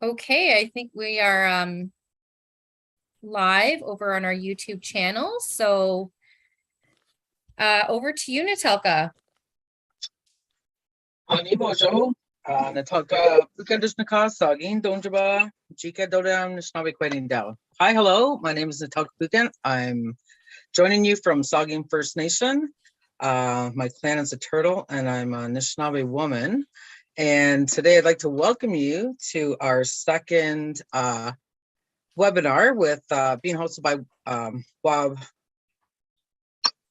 Okay, I think we are live over on our YouTube channel. So over to you, Natalka. Ani bojo, Natalka Bukandishnika Sagin Donjaba, Jika Dodam Nishnabik Wedding Dow. Hi, hello, my name is Natalka Bukan. I'm joining you from Sagin First Nation. My clan is a turtle and I'm a Anishinaabe woman. And today I'd like to welcome you to our second webinar with being hosted by Bob.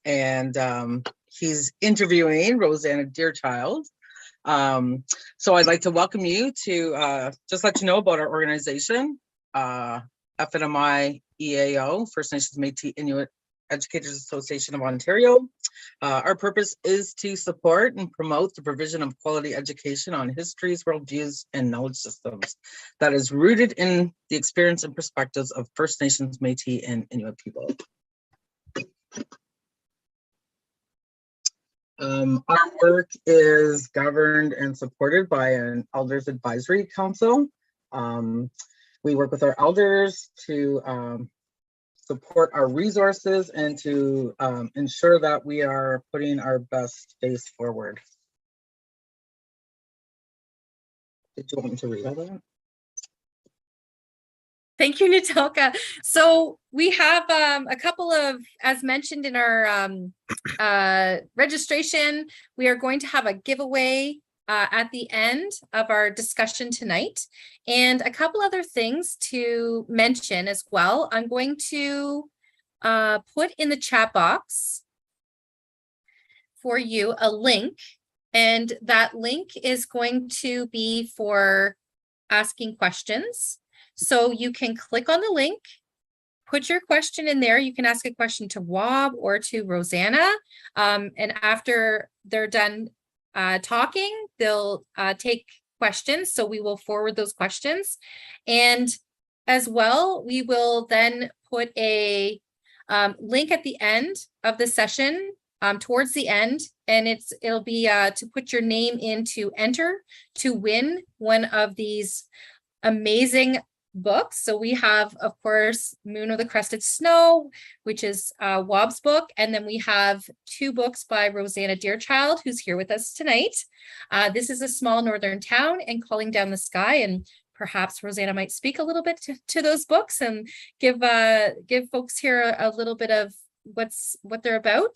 And he's interviewing Rosanna Deerchild. So I'd like to welcome you to just let you know about our organization, FNMI EAO, First Nations Métis Inuit Educators Association of Ontario. Our purpose is to support and promote the provision of quality education on histories, worldviews, and knowledge systems that is rooted in the experience and perspectives of First Nations, Métis, and Inuit people. Our work is governed and supported by an Elders Advisory Council. We work with our elders to support our resources and to ensure that we are putting our best face forward. Did you want me to read all that? Thank you, Natalka. So we have a couple of, as mentioned in our registration, we are going to have a giveaway at the end of our discussion tonight, and a couple other things to mention as well. I'm going to put in the chat box for you a link, and that link is going to be for asking questions. So you can click on the link, put your question in there. You can ask a question to Wob or to Rosanna. And after they're done talking, they'll take questions. So we will forward those questions. And as well, we will then put a link at the end of the session, towards the end, and it'll be to put your name in to enter to win one of these amazing books. So we have, of course, Moon of the Crested Snow, which is Wob's book, and then we have two books by Rosanna Deerchild, who's here with us tonight. This is A Small Northern Town and Calling Down the Sky, and perhaps Rosanna might speak a little bit to those books and give folks here a little bit of what they're about.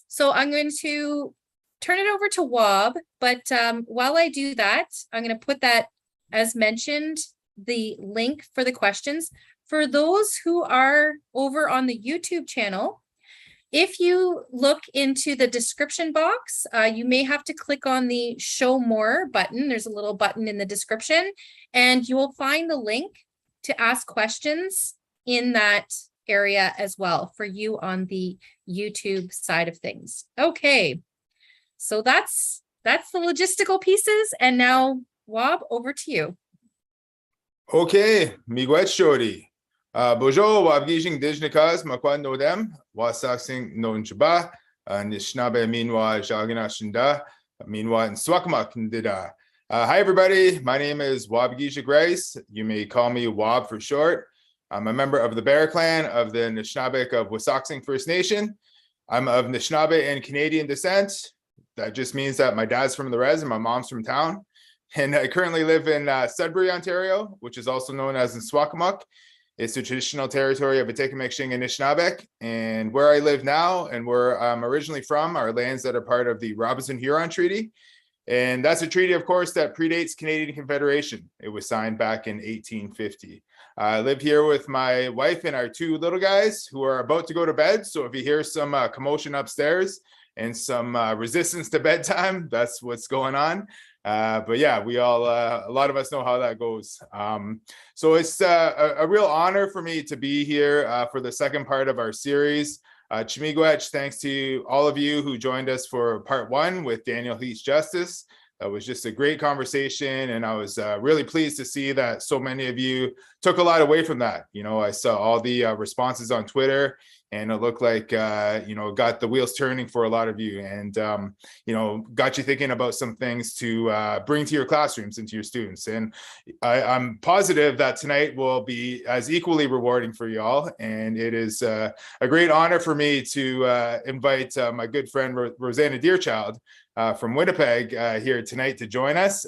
So I'm going to turn it over to Wob, but while I do that, I'm going to put that, as mentioned, the link for the questions. For those who are over on the YouTube channel, if you look into the description box, you may have to click on the show more button. There's a little button in the description, and you will find the link to ask questions in that area as well for you on the YouTube side of things. Okay, so that's the logistical pieces, and now Wob, over to you. Okay, miigwech shori. Bojo Waubgeshig Rice makwan nodem wasaksing non chaba Anishinaabe minwa jaganashinda minwa and swakmak ndida. Hi everybody, my name is Waubgeshig Rice. You may call me Wob for short. I'm a member of the Bear Clan of the Anishinaabe of Wasaksing First Nation. I'm of Anishinaabe and Canadian descent. That just means that my dad's from the res and my mom's from town. And I currently live in Sudbury, Ontario, which is also known as Nswakamuk. It's the traditional territory of Atikameksheng Anishinaabe. And where I live now and where I'm originally from are lands that are part of the Robinson-Huron Treaty. And that's a treaty, of course, that predates Canadian Confederation. It was signed back in 1850. I live here with my wife and our two little guys who are about to go to bed. So if you hear some commotion upstairs and some resistance to bedtime, that's what's going on. But yeah, we all, a lot of us know how that goes. So it's a real honor for me to be here for the second part of our series. Chimigwech, thanks to all of you who joined us for part one with Daniel Heath's Justice. That was just a great conversation, and I was really pleased to see that so many of you took a lot away from that. You know, I saw all the responses on Twitter, and it looked like, got the wheels turning for a lot of you, and, got you thinking about some things to bring to your classrooms and to your students. And I'm positive that tonight will be as equally rewarding for you all. And it is a great honor for me to invite my good friend, Rosanna Deerchild from Winnipeg here tonight to join us.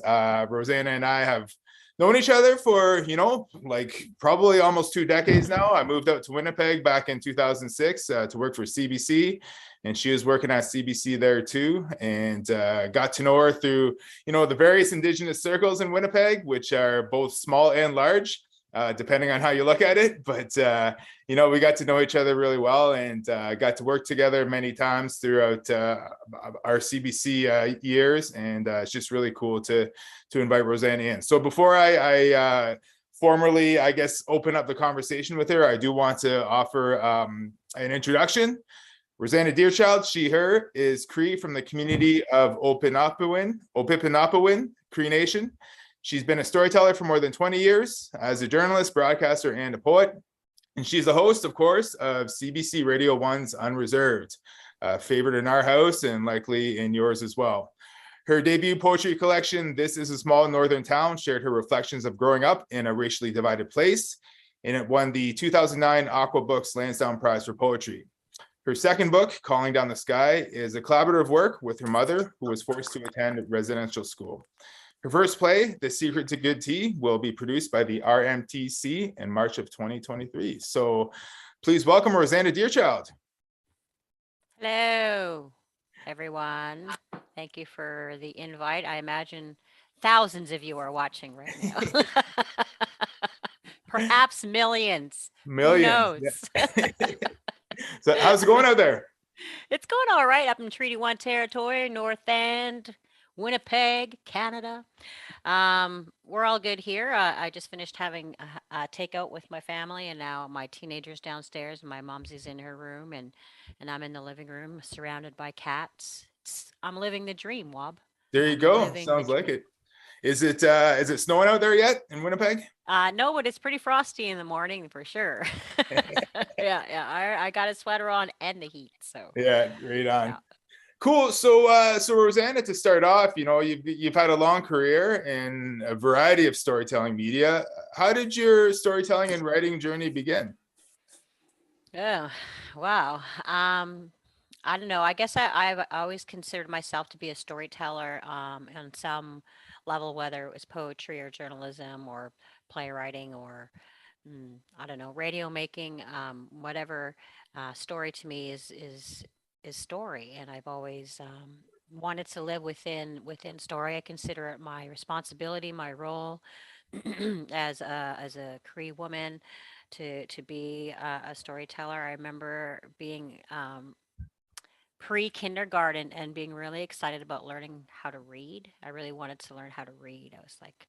Rosanna and I have known each other for, probably almost 2 decades now. I moved out to Winnipeg back in 2006 to work for CBC, and she was working at CBC there too, and got to know her through, the various Indigenous circles in Winnipeg, which are both small and large, depending on how you look at it. But, we got to know each other really well, and got to work together many times throughout our CBC years. And it's just really cool to invite Rosanna in. So before I formally, I guess, open up the conversation with her, I do want to offer an introduction. Rosanna Deerchild, she, her, is Cree from the community of Opipinapawin, Cree Nation. She's been a storyteller for more than 20 years as a journalist, broadcaster, and a poet. And she's the host, of course, of CBC Radio 1's Unreserved, a favorite in our house and likely in yours as well. Her debut poetry collection, This is a Small Northern Town, shared her reflections of growing up in a racially divided place, and it won the 2009 Aqua Books Lansdowne Prize for Poetry. Her second book, Calling Down the Sky, is a collaborative work with her mother, who was forced to attend residential school. Her first play, The Secret to Good Tea, will be produced by the RMTC in March of 2023. So please welcome Rosanna Deerchild. Hello, everyone. Thank you for the invite. I imagine thousands of you are watching right now. Perhaps millions. Millions. Who knows? Yeah. So how's it going out there? It's going all right up in Treaty 1 territory, North End, Winnipeg, Canada. We're all good here. I just finished having a takeout with my family, and now my teenager's downstairs, and my mom's in her room, and I'm in the living room surrounded by cats. I'm living the dream, Wob. There you go. Sounds like it. Is it snowing out there yet in Winnipeg? No, but it's pretty frosty in the morning for sure. Yeah. I got a sweater on and the heat. So yeah, right on. Yeah. Cool. So Rosanna, to start off, you've had a long career in a variety of storytelling media. How did your storytelling and writing journey begin? Oh, wow. I don't know. I guess I've always considered myself to be a storyteller on some level, whether it was poetry or journalism or playwriting or I don't know, radio making, whatever. Story to me is story, and I've always wanted to live within story. I consider it my responsibility, my role as a Cree woman to be a storyteller. I remember being pre-kindergarten and being really excited about learning how to read. I really wanted to learn how to read. I was like,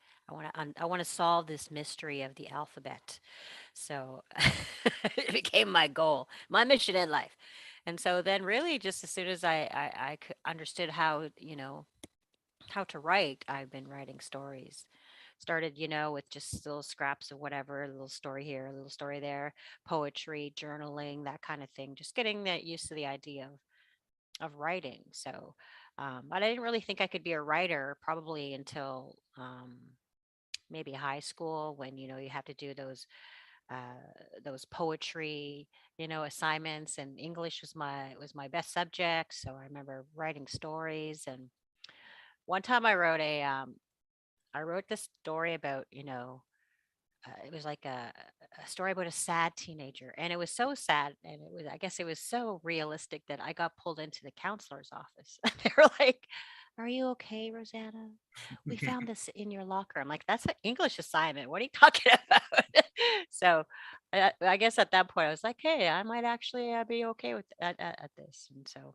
I want to solve this mystery of the alphabet. So it became my goal, my mission in life. And so then really just as soon as I understood how, how to write, I've been writing stories. Started, with just little scraps of whatever, a little story here, a little story there, poetry, journaling, that kind of thing. Just getting that used to the idea of writing. So, but I didn't really think I could be a writer probably until maybe high school when you have to do those poetry assignments, and English was my best subject. So I remember writing stories, and one time I wrote this story about it was like a story about a sad teenager, and it was so sad, and I guess it was so realistic that I got pulled into the counselor's office. They were like, "Are you okay, Rosanna? We found this in your locker." I'm like, "That's an English assignment. What are you talking about?" So I guess at that point I was like, "Hey, I might actually be okay with at this." And so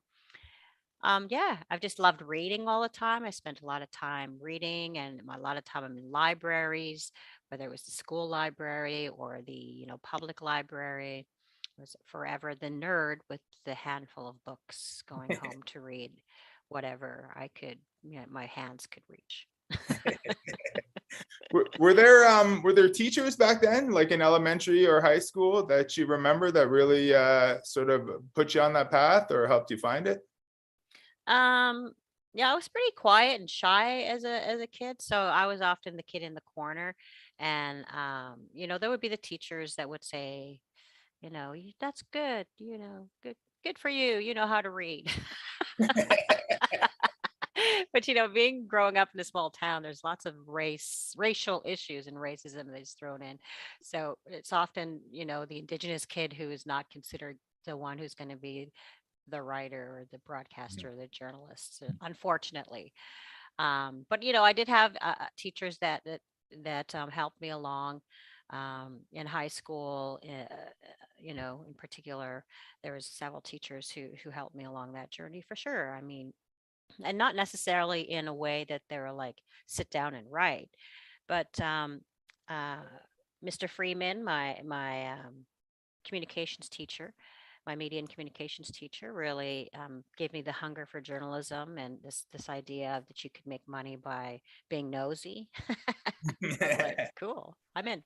yeah, I've just loved reading all the time. I spent a lot of time reading, and a lot of time I'm in libraries, whether it was the school library or the public library. I was forever the nerd with the handful of books, going home to read whatever I could, my hands could reach. Were there teachers back then, like in elementary or high school, that you remember that really sort of put you on that path or helped you find it? Yeah, I was pretty quiet and shy as a kid, so I was often the kid in the corner. And there would be the teachers that would say, That's good, good for you, you know how to read." But being growing up in a small town, there's lots of racial issues and racism that's thrown in. So it's often, the Indigenous kid who is not considered the one who's going to be the writer or the broadcaster or the journalist, unfortunately. But I did have teachers that helped me along. In high school, in particular, there was several teachers who helped me along that journey for sure. I mean, and not necessarily in a way that they were like sit down and write, but uh, Mr. Freeman, my communications teacher, my media and communications teacher, really gave me the hunger for journalism and this idea that you could make money by being nosy. I was like, cool, I'm in.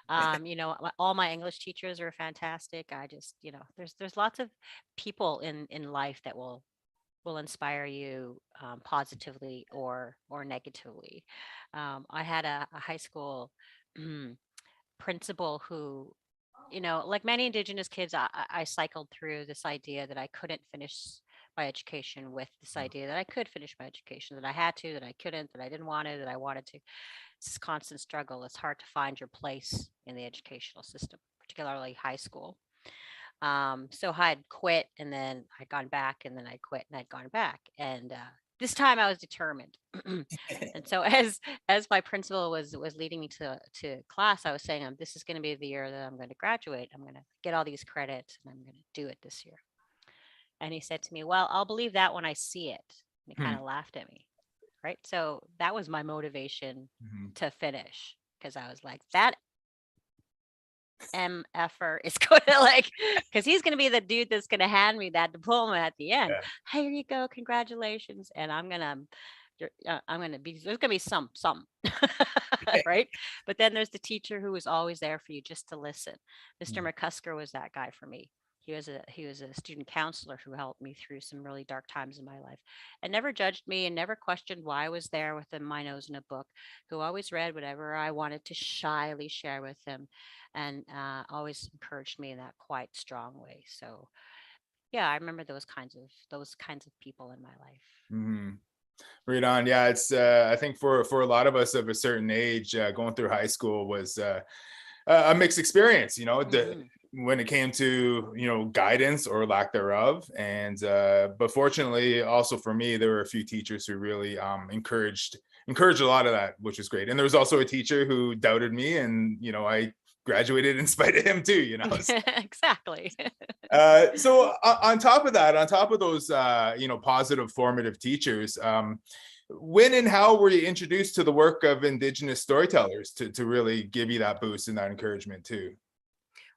All my English teachers are fantastic. I just, there's lots of people in life that will inspire you positively or negatively. I had a high school principal who, like many Indigenous kids, I cycled through this idea that I couldn't finish my education with this idea that I could finish my education, that I had to, that I couldn't, that I didn't want to, that I wanted to. It's this constant struggle. It's hard to find your place in the educational system, particularly high school. So I'd quit and then I'd gone back and then I'd quit and I'd gone back. And this time I was determined. And so as my principal was leading me to class, I was saying, this is going to be the year that I'm going to graduate. I'm going to get all these credits and I'm going to do it this year. And he said to me, well, I'll believe that when I see it. And he kind of laughed at me. Right. So that was my motivation to finish, because I was like, that MFer is going to because he's going to be the dude that's going to hand me that diploma at the end. Here you go, congratulations. And I'm going to be, there's going to be some, right? But then there's the teacher who is always there for you just to listen. Mr. McCusker was that guy for me. He was a student counselor who helped me through some really dark times in my life and never judged me and never questioned why I was there with my nose in a book, who always read whatever I wanted to shyly share with him, and always encouraged me in that quite strong way. So yeah, I remember those kinds of people in my life. Right on. Yeah, it's I think for a lot of us of a certain age, going through high school was a mixed experience, when it came to guidance or lack thereof. And but fortunately also for me, there were a few teachers who really encouraged a lot of that, which was great. And there was also a teacher who doubted me, and I graduated in spite of him too. So. Exactly. So on top of that, on top of those positive formative teachers, when and how were you introduced to the work of Indigenous storytellers to really give you that boost and that encouragement too?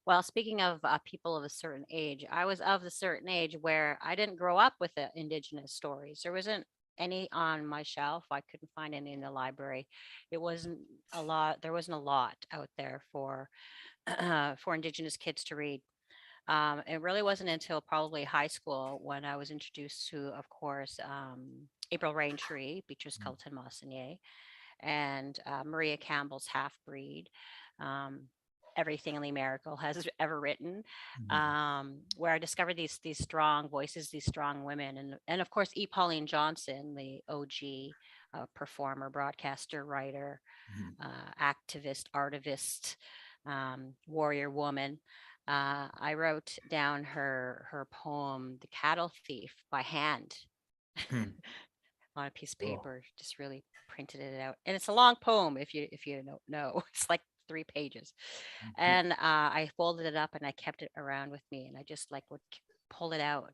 Well, speaking of people of a certain age, I was of the certain age where I didn't grow up with the Indigenous stories. There wasn't any on my shelf. I couldn't find any in the library. It wasn't a lot. There wasn't a lot out there for for Indigenous kids to read. It really wasn't until probably high school when I was introduced to, of course, April Raintree, Beatrice Culleton Mossonier, and Maria Campbell's Half Breed. Everything Lee Miracle has ever written, where I discovered these strong voices, these strong women, and of course E. Pauline Johnson, the OG performer, broadcaster, writer, activist, artivist, warrior woman. I wrote down her poem, "The Cattle Thief," by hand on a piece of paper. Just really printed it out, and it's a long poem. If you don't know, it's like 3 pages. And I folded it up and I kept it around with me, and I just would pull it out,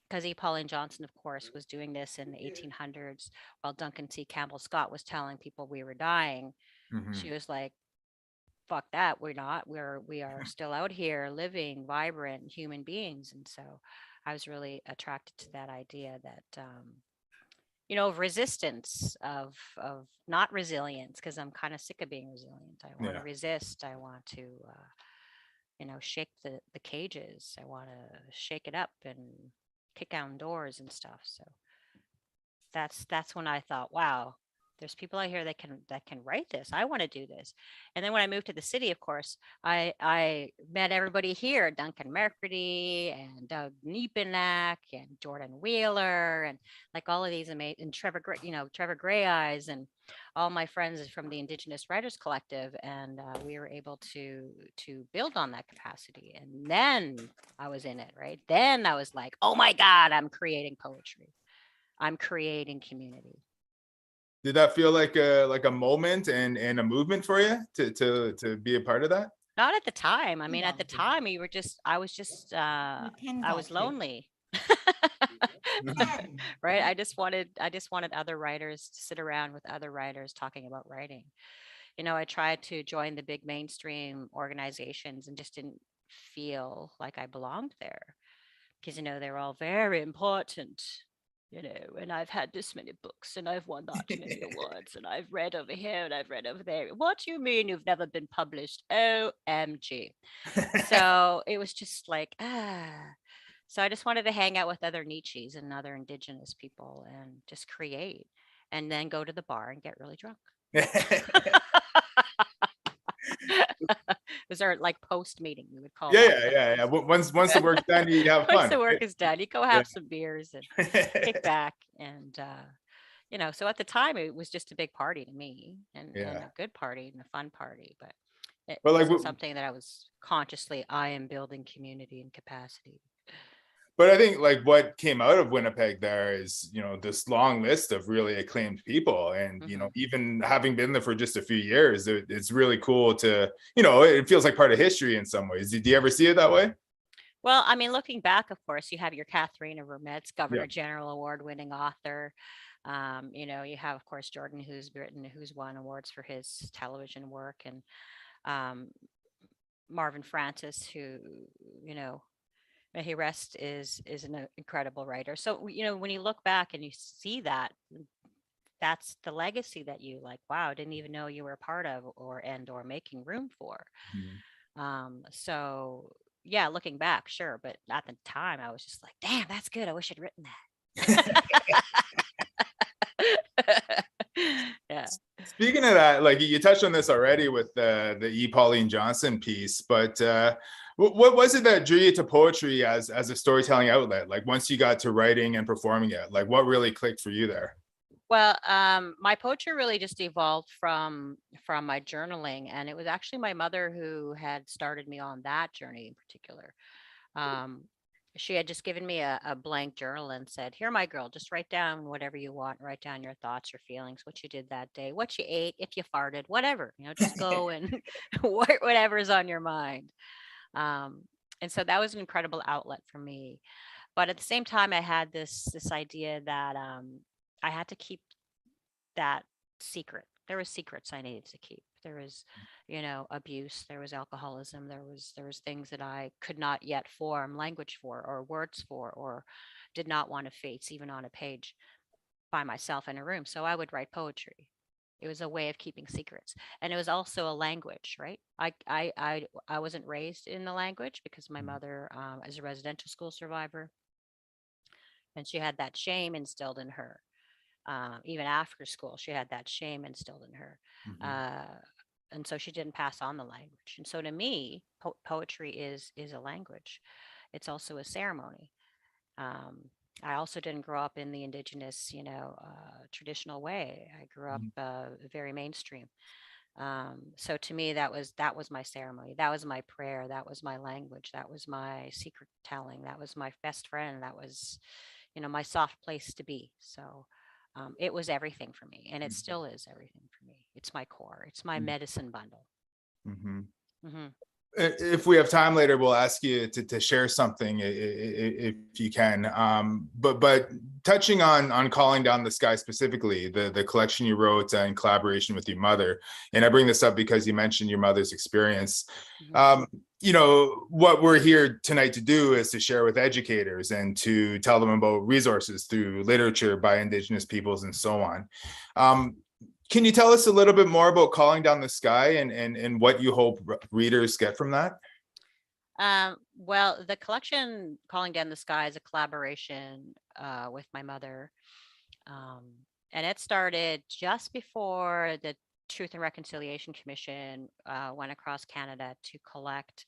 because E. Pauline Johnson, of course, was doing this in the 1800s while Duncan C. Campbell Scott was telling people we were dying. She was like, fuck that, we're not, we are still out here living vibrant human beings. And so I was really attracted to that idea that you know, of resistance, of not resilience, because I'm kind of sick of being resilient. I want to Yeah. resist. I want to, you know, shake the cages. I want to shake it up and kick down doors and stuff. So that's when I thought, wow, there's people out here that can write this. I want to do this. And then when I moved to the city, of course, I met everybody here, Duncan Mercredi and Doug Niepenak and Jordan Wheeler and like all of these amazing, and Trevor Trevor Gray Eyes and all my friends from the Indigenous Writers Collective, and we were able to build on that capacity. And then I was in it, right? Then I was like, oh my God, I'm creating poetry. I'm creating community. Did that feel like a moment and a movement for you to be a part of that? Not at the time. I mean, at the Yeah. time, I was just, I was lonely. Right. I just wanted other writers to sit around with other writers talking about writing. You know, I tried to join the big mainstream organizations and just didn't feel like I belonged there because, you know, they're all very important, you know, and I've had this many books and I've won that many awards and I've read over here and I've read over there. What do you mean you've never been published? OMG. So it was just like, So I just wanted to hang out with other Nietzsches and other Indigenous people and just create and then go to the bar and get really drunk. It was our like post meeting, we would call Yeah, that. yeah. Once the work's done, you have Once fun. the work right? is done, you go have some beers and kick back. And, you know, so at the time it was just a big party to me and Yeah. a good party and a fun party, but it But like, wasn't something that I was consciously, I am building community and capacity. but I think like what came out of Winnipeg there is, you know, this long list of really acclaimed people. And, you know, even having been there for just a few years, it's really cool to, you know, it feels like part of history in some ways. Did you ever see it that way? Well, I mean, looking back, of course, you have your Katharina Vermette, Governor Yeah. General Award-winning author. You know, you have, of course, Jordan, who's won awards for his television work, and um, Marvin Francis, who, you know, may he rest, is an incredible writer. So, you know, when you look back and you see that, that's the legacy that you like, wow, didn't even know you were a part of or making room for. So yeah, looking back, sure. But at the time I was just like, damn, that's good. I wish I'd written that. Yeah. Speaking of that, like you touched on this already with the E. Pauline Johnson piece, but what was it that drew you to poetry as a storytelling outlet? Like once you got to writing and performing it, like what really clicked for you there? Well, my poetry really just evolved from my journaling, and it was actually my mother who had started me on that journey in particular. Um, she had just given me a blank journal and said, "Here, my girl, just write down whatever you want. Write down your thoughts, your feelings, what you did that day, what you ate, if you farted, whatever. You know, just go and whatever's on your mind." Um, and so that was an incredible outlet for me. But at the same time, I had this idea that I had to keep that secret. There was secrets I needed to keep. There was, you know, abuse. There was alcoholism. There was things that I could not yet form language for, or words for, or did not want to face even on a page by myself in a room. So I would write poetry. It was a way of keeping secrets, and it was also a language, right? I wasn't raised in the language because my mother is a residential school survivor, and she had that shame instilled in her. Even after school, she had that shame instilled in her. And so she didn't pass on the language. And so to me, poetry is a language. It's also a ceremony. I also didn't grow up in the Indigenous, you know, traditional way. I grew up very mainstream. So to me, that was my ceremony. That was my prayer. That was my language. That was my secret telling. That was my best friend. That was, you know, my soft place to be. So it was everything for me, and it still is everything for me. It's my core. It's my medicine bundle. Mm-hmm. Mm-hmm. if we have time later, we'll ask you to share something if you can. But touching on Calling Down the Sky specifically, the collection you wrote in collaboration with your mother, and I bring this up because you mentioned your mother's experience. You know, what we're here tonight to do is to share with educators and to tell them about resources through literature by Indigenous peoples and so on. Can you tell us a little bit more about Calling Down the Sky and what you hope readers get from that? Well, the collection Calling Down the Sky is a collaboration with my mother. And it started just before the Truth and Reconciliation Commission went across Canada to collect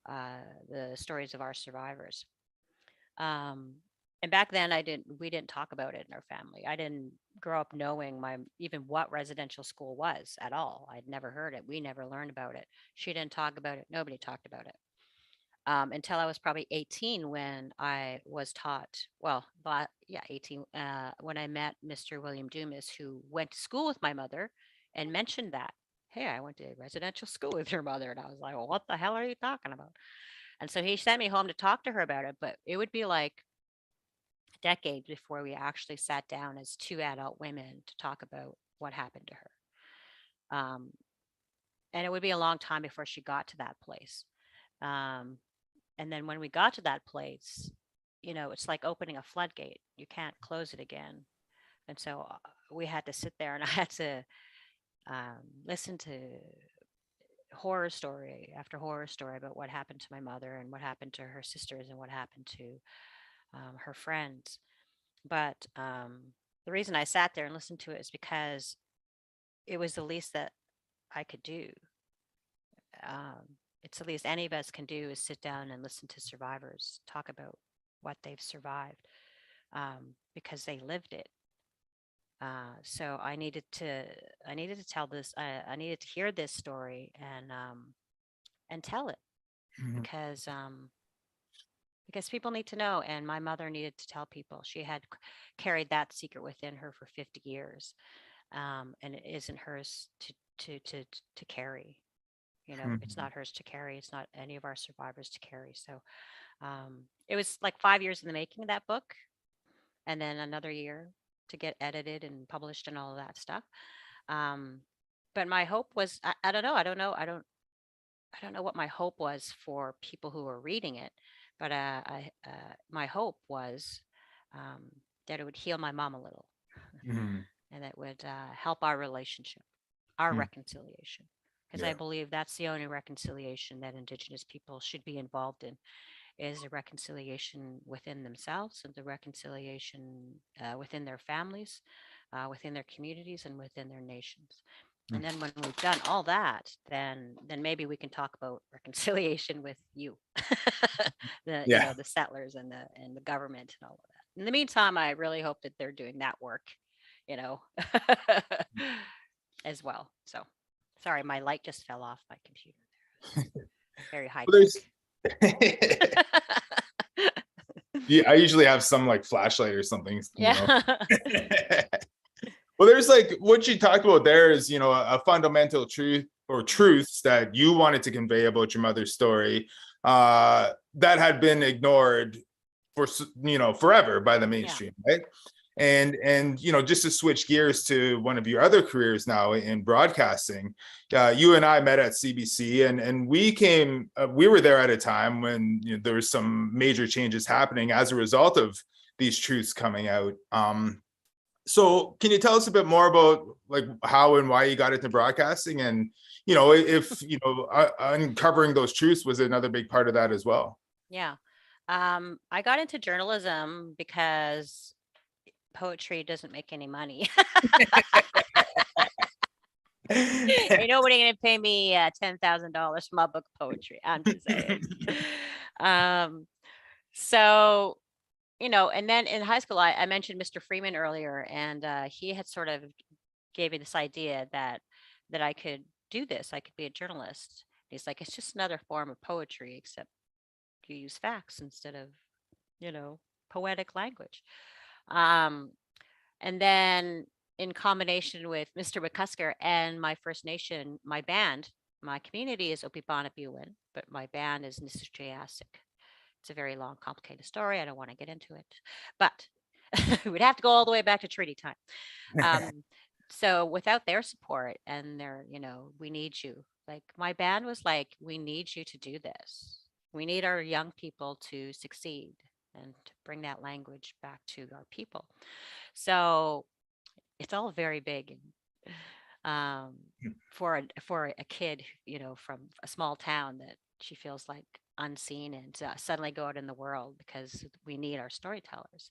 the stories of our survivors. And back then we didn't talk about it in our family. I didn't grow up knowing even what residential school was at all. I'd never heard it. We never learned about it. She didn't talk about it. Nobody talked about it. Until I was probably 18 when I was taught, 18, when I met Mr. William Dumas, who went to school with my mother and mentioned that, hey, I went to residential school with your mother. And I was like, well, what the hell are you talking about? And so he sent me home to talk to her about it, but it would be like decade before we actually sat down as two adult women to talk about what happened to her. And it would be a long time before she got to that place. And then when we got to that place, you know, it's like opening a floodgate. You can't close it again. And so we had to sit there and I had to listen to horror story after horror story about what happened to my mother and what happened to her sisters and what happened to her friends. But the reason I sat there and listened to it is because it was the least that I could do. It's the least any of us can do is sit down and listen to survivors talk about what they've survived because they lived it. So I needed to tell this. I needed to hear this story and tell it because people need to know, and my mother needed to tell people. She had carried that secret within her for 50 years, and it isn't hers to carry. You know, it's not hers to carry. It's not any of our survivors to carry. So it was like 5 years in the making of that book, and then another year to get edited and published and all of that stuff. But my hope was, I don't know. I don't know what my hope was for people who were reading it, but my hope was that it would heal my mom a little, and that would help our relationship, our reconciliation, because I believe that's the only reconciliation that Indigenous people should be involved in, is a reconciliation within themselves and the reconciliation within their families, within their communities, and within their nations. And then when we've done all that, then maybe we can talk about reconciliation with you, you know, the settlers and the government and all of that. In the meantime, I really hope that they're doing that work, you know, as well. So sorry, my light just fell off my computer. Very high tech. Yeah, I usually have some like flashlight or something. Yeah. Well, there's like what you talked about there is, you know, a fundamental truth or truths that you wanted to convey about your mother's story that had been ignored for, you know, forever by the mainstream, right? And you know, just to switch gears to one of your other careers now in broadcasting, you and I met at CBC, and we were there at a time when, you know, there was some major changes happening as a result of these truths coming out. So can you tell us a bit more about like how and why you got into broadcasting, and, you know, if, you know, uncovering those truths was another big part of that as well? Yeah. I got into journalism because poetry doesn't make any money. Ain't nobody gonna pay me $10,000 for my book of poetry. I'm just saying. So, you know, and then in high school, I mentioned Mr. Freeman earlier, and he had sort of gave me this idea that I could do this. I could be a journalist. He's like, it's just another form of poetry, except you use facts instead of, you know, poetic language. And then in combination with Mr. McCusker and my First Nation, my band, my community is Opipanapiuan, but my band is Nisujayasik. It's a very long, complicated story. I don't want to get into it, but we'd have to go all the way back to treaty time. So without their support and their, we need you. Like my band was like, we need you to do this. We need our young people to succeed and to bring that language back to our people. So it's all very big. For a kid, from a small town that she feels like unseen and suddenly go out in the world because we need our storytellers.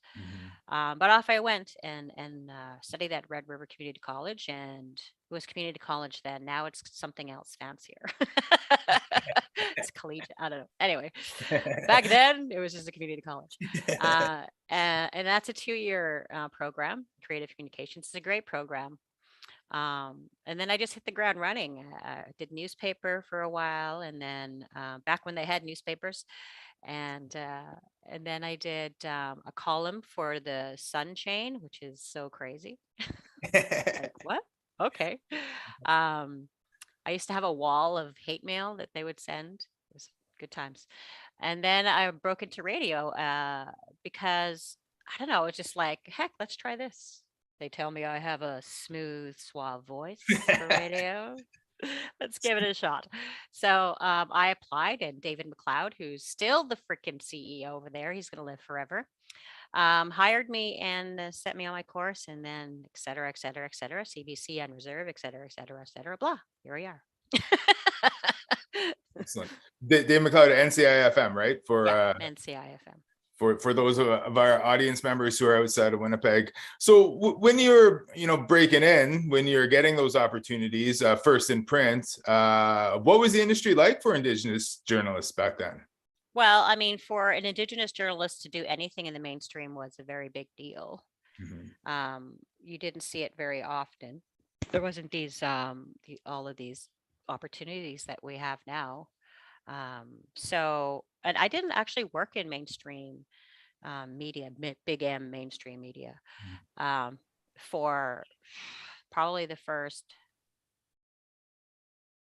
But off I went and studied at Red River Community College, and it was community college then. Now it's something else fancier. It's collegiate. I don't know. Anyway, back then it was just a community college, and that's a 2-year program. Creative communications. It's a great program. And then I just hit the ground running. I did newspaper for a while, and then back when they had newspapers, and then I did a column for the Sun Chain, which is so crazy. Like what? Okay. I used to have a wall of hate mail that they would send. It was good times. And then I broke into radio because I don't know, it's just like, heck, let's try this. They tell me I have a smooth, suave voice for radio. Let's give it a shot. So I applied, and David McLeod, who's still the freaking CEO over there, he's going to live forever, hired me and set me on my course, and then et cetera, et cetera, et cetera, CBC on reserve, et cetera, et cetera, blah. Here we are. Excellent. Dave McLeod, NCIFM, right? For NCIFM. For those of our audience members who are outside of Winnipeg. So when you're, breaking in, when you're getting those opportunities, first in print, what was the industry like for Indigenous journalists back then? Well, I mean, for an Indigenous journalist to do anything in the mainstream was a very big deal. You didn't see it very often. There wasn't these all of these opportunities that we have now. So, and I didn't actually work in mainstream media, big M mainstream media, for probably the first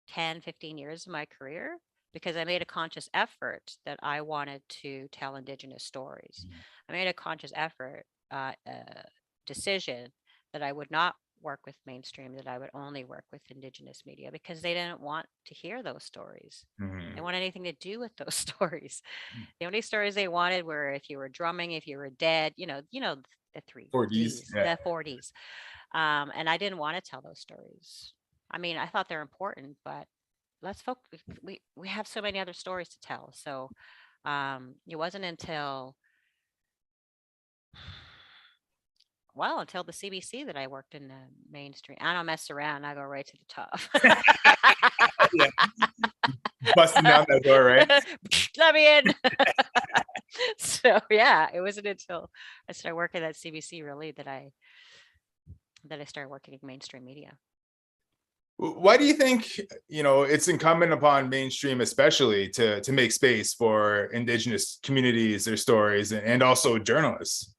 10, 15 years of my career, because I made a conscious effort that I wanted to tell Indigenous stories. I made a conscious effort, decision that I would not work with mainstream, that I would only work with Indigenous media, because they didn't want to hear those stories. They want anything to do with those stories. The only stories they wanted were if you were drumming, if you were dead, the 40s, the 40s. And I didn't want to tell those stories. I mean, I thought they're important, but let's focus. We have so many other stories to tell. So it wasn't until the CBC that I worked in the mainstream. I don't mess around. I go right to the top. Busting down that door, right? Let me in. So yeah, it wasn't until I started working at CBC really that I started working in mainstream media. Why do you think, it's incumbent upon mainstream especially to make space for Indigenous communities, their stories, and also journalists?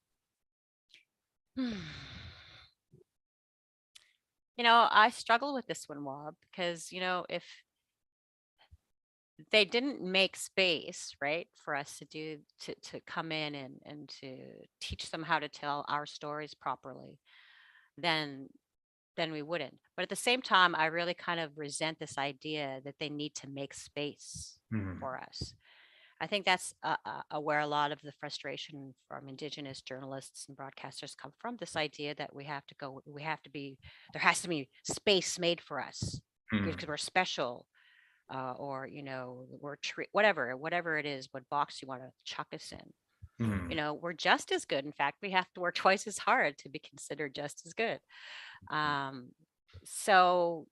I struggle with this one, Wob, because, if they didn't make space, right, for us to come in and to teach them how to tell our stories properly, then we wouldn't. But at the same time, I really kind of resent this idea that they need to make space for us. I think that's where a lot of the frustration from Indigenous journalists and broadcasters come from. This idea that there has to be space made for us because we're special, or we're whatever it is, what box you want to chuck us in. We're just as good. In fact, we have to work twice as hard to be considered just as good. So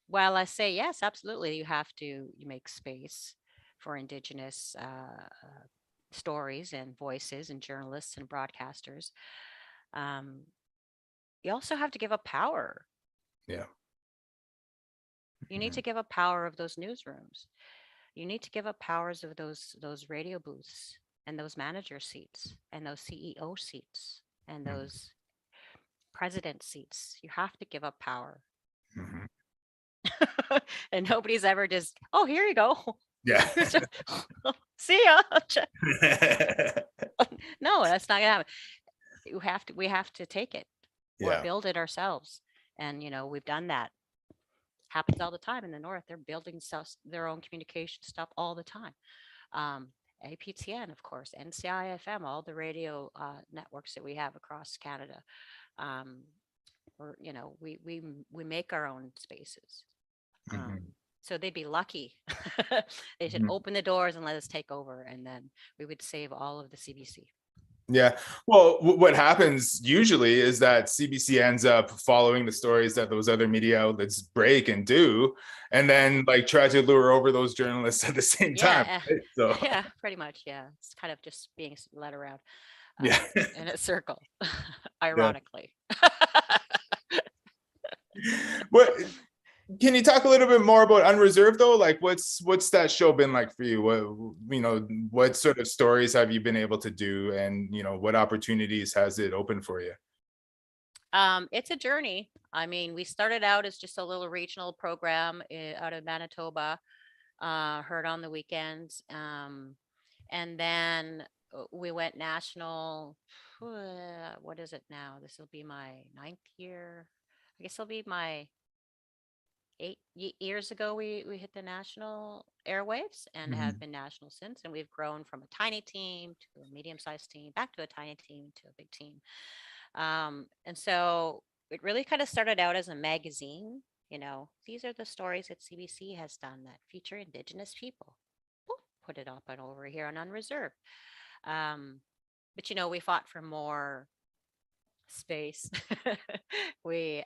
while I say yes, absolutely, you make space for Indigenous stories and voices and journalists and broadcasters, you also have to give up power. Yeah. You need to give up power of those newsrooms. You need to give up powers of those radio booths and those manager seats and those CEO seats and those president seats. You have to give up power. And nobody's ever just, oh, here you go. Yeah. See ya. No, that's not gonna happen. We have to take it or Yeah. build it ourselves. And we've done that. Happens all the time in the north. They're building their own communication stuff all the time. Um, APTN, of course, NCIFM, all the radio networks that we have across Canada. Um, we make our own spaces. So they'd be lucky. They should open the doors and let us take over, and then we would save all of the CBC. Yeah. Well, what happens usually is that CBC ends up following the stories that those other media outlets break and do, and then like try to lure over those journalists at the same time. Right? So Yeah, pretty much. Yeah, it's kind of just being led around yeah. in a circle, ironically. What can you talk a little bit more about Unreserved though? Like what's that show been like for you? What sort of stories have you been able to do, and what opportunities has it opened for you? It's a journey. I mean, we started out as just a little regional program out of Manitoba, heard on the weekends. And then we went national. What is it now? This will be my 9th year. I guess it'll be my 8 years ago we hit the national airwaves and have been national since. And we've grown from a tiny team to a medium-sized team, back to a tiny team to a big team. And so it really kind of started out as a magazine. These are the stories that CBC has done that feature Indigenous people. Put it up and over here on Unreserved. But we fought for more space. we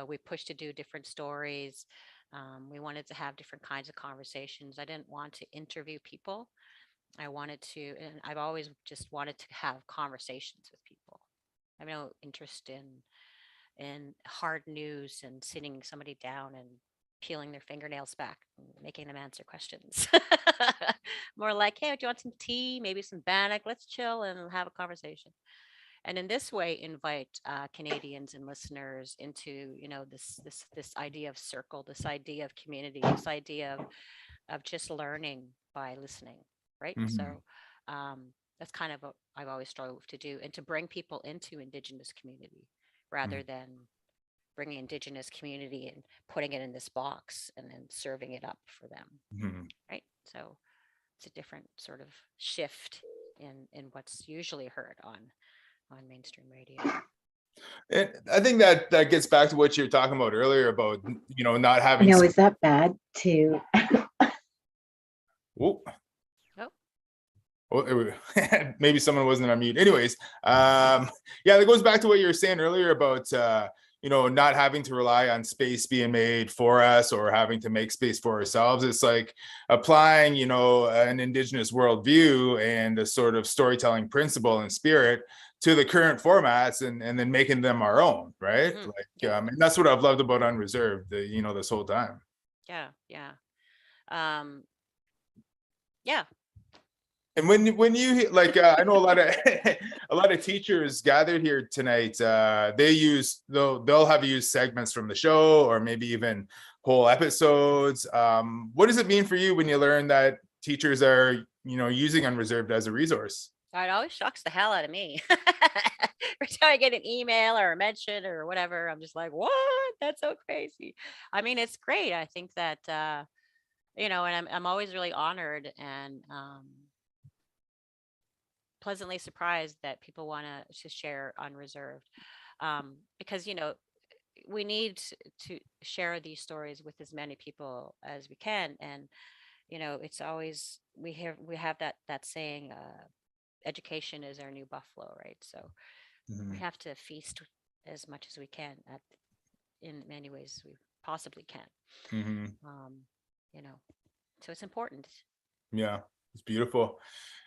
we pushed to do different stories. We wanted to have different kinds of conversations. I didn't want to interview people. I wanted to, and I've always just wanted to have conversations with people. I have no interest in hard news and sitting somebody down and peeling their fingernails back and making them answer questions. More like, hey, do you want some tea? Maybe some bannock? Let's chill and have a conversation. And in this way, invite Canadians and listeners into, this idea of circle, this idea of community, this idea of just learning by listening, right? So that's kind of what I've always strove to do, and to bring people into Indigenous community rather than bringing Indigenous community and putting it in this box and then serving it up for them, right? So it's a different sort of shift in what's usually heard on mainstream radio. And I think that gets back to what you were talking about earlier about not having. Is that bad to? Oh. Well, maybe someone wasn't on mute. Anyways, yeah, that goes back to what you were saying earlier about not having to rely on space being made for us or having to make space for ourselves. It's like applying an Indigenous worldview and a sort of storytelling principle and spirit to the current formats and then making them our own, right? And that's what I've loved about Unreserved, this whole time. Yeah. And when you I know a lot of teachers gathered here tonight, they'll have used segments from the show or maybe even whole episodes. What does it mean for you when you learn that teachers are using Unreserved as a resource? It always shocks the hell out of me. Every time I get an email or a mention or whatever, I'm just like, what? That's so crazy. I mean, it's great. I think that and I'm always really honored and pleasantly surprised that people want to share Unreserved, because we need to share these stories with as many people as we can. And it's always we have that saying, education is our new buffalo, right? So we have to feast as much as we can in many ways we possibly can. So it's important. Yeah, it's beautiful.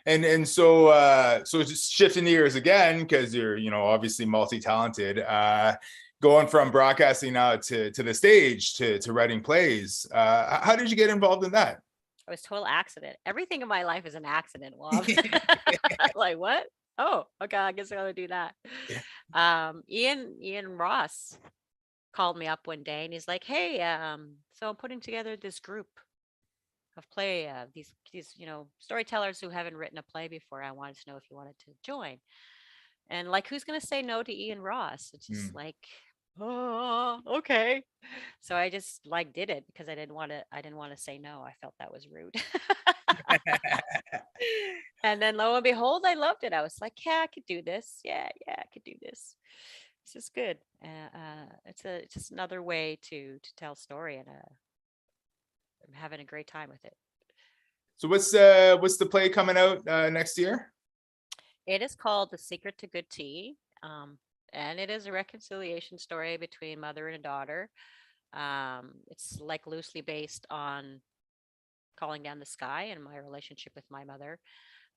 And so just shifting gears again, because you're obviously multi-talented, going from broadcasting now to the stage to writing plays. How did you get involved in that? It was a total accident. Everything in my life is an accident. Well, like what? Oh, okay. I guess I gotta do that. Ian Ross called me up one day and he's like, hey, so I'm putting together this group play, these storytellers who haven't written a play before. I wanted to know if you wanted to join. And like, who's going to say no to Ian Ross? It's just like, oh, okay. So I just like did it because I didn't want to say no. I felt that was rude. And then lo and behold, I loved it. I was like, yeah, I could do this. Yeah, I could do this. This is good. It's just another way to tell story, and I'm having a great time with it. So what's the play coming out next year? It is called The Secret to Good Tea. And it is a reconciliation story between mother and a daughter. It's like loosely based on Calling Down the Sky and my relationship with my mother,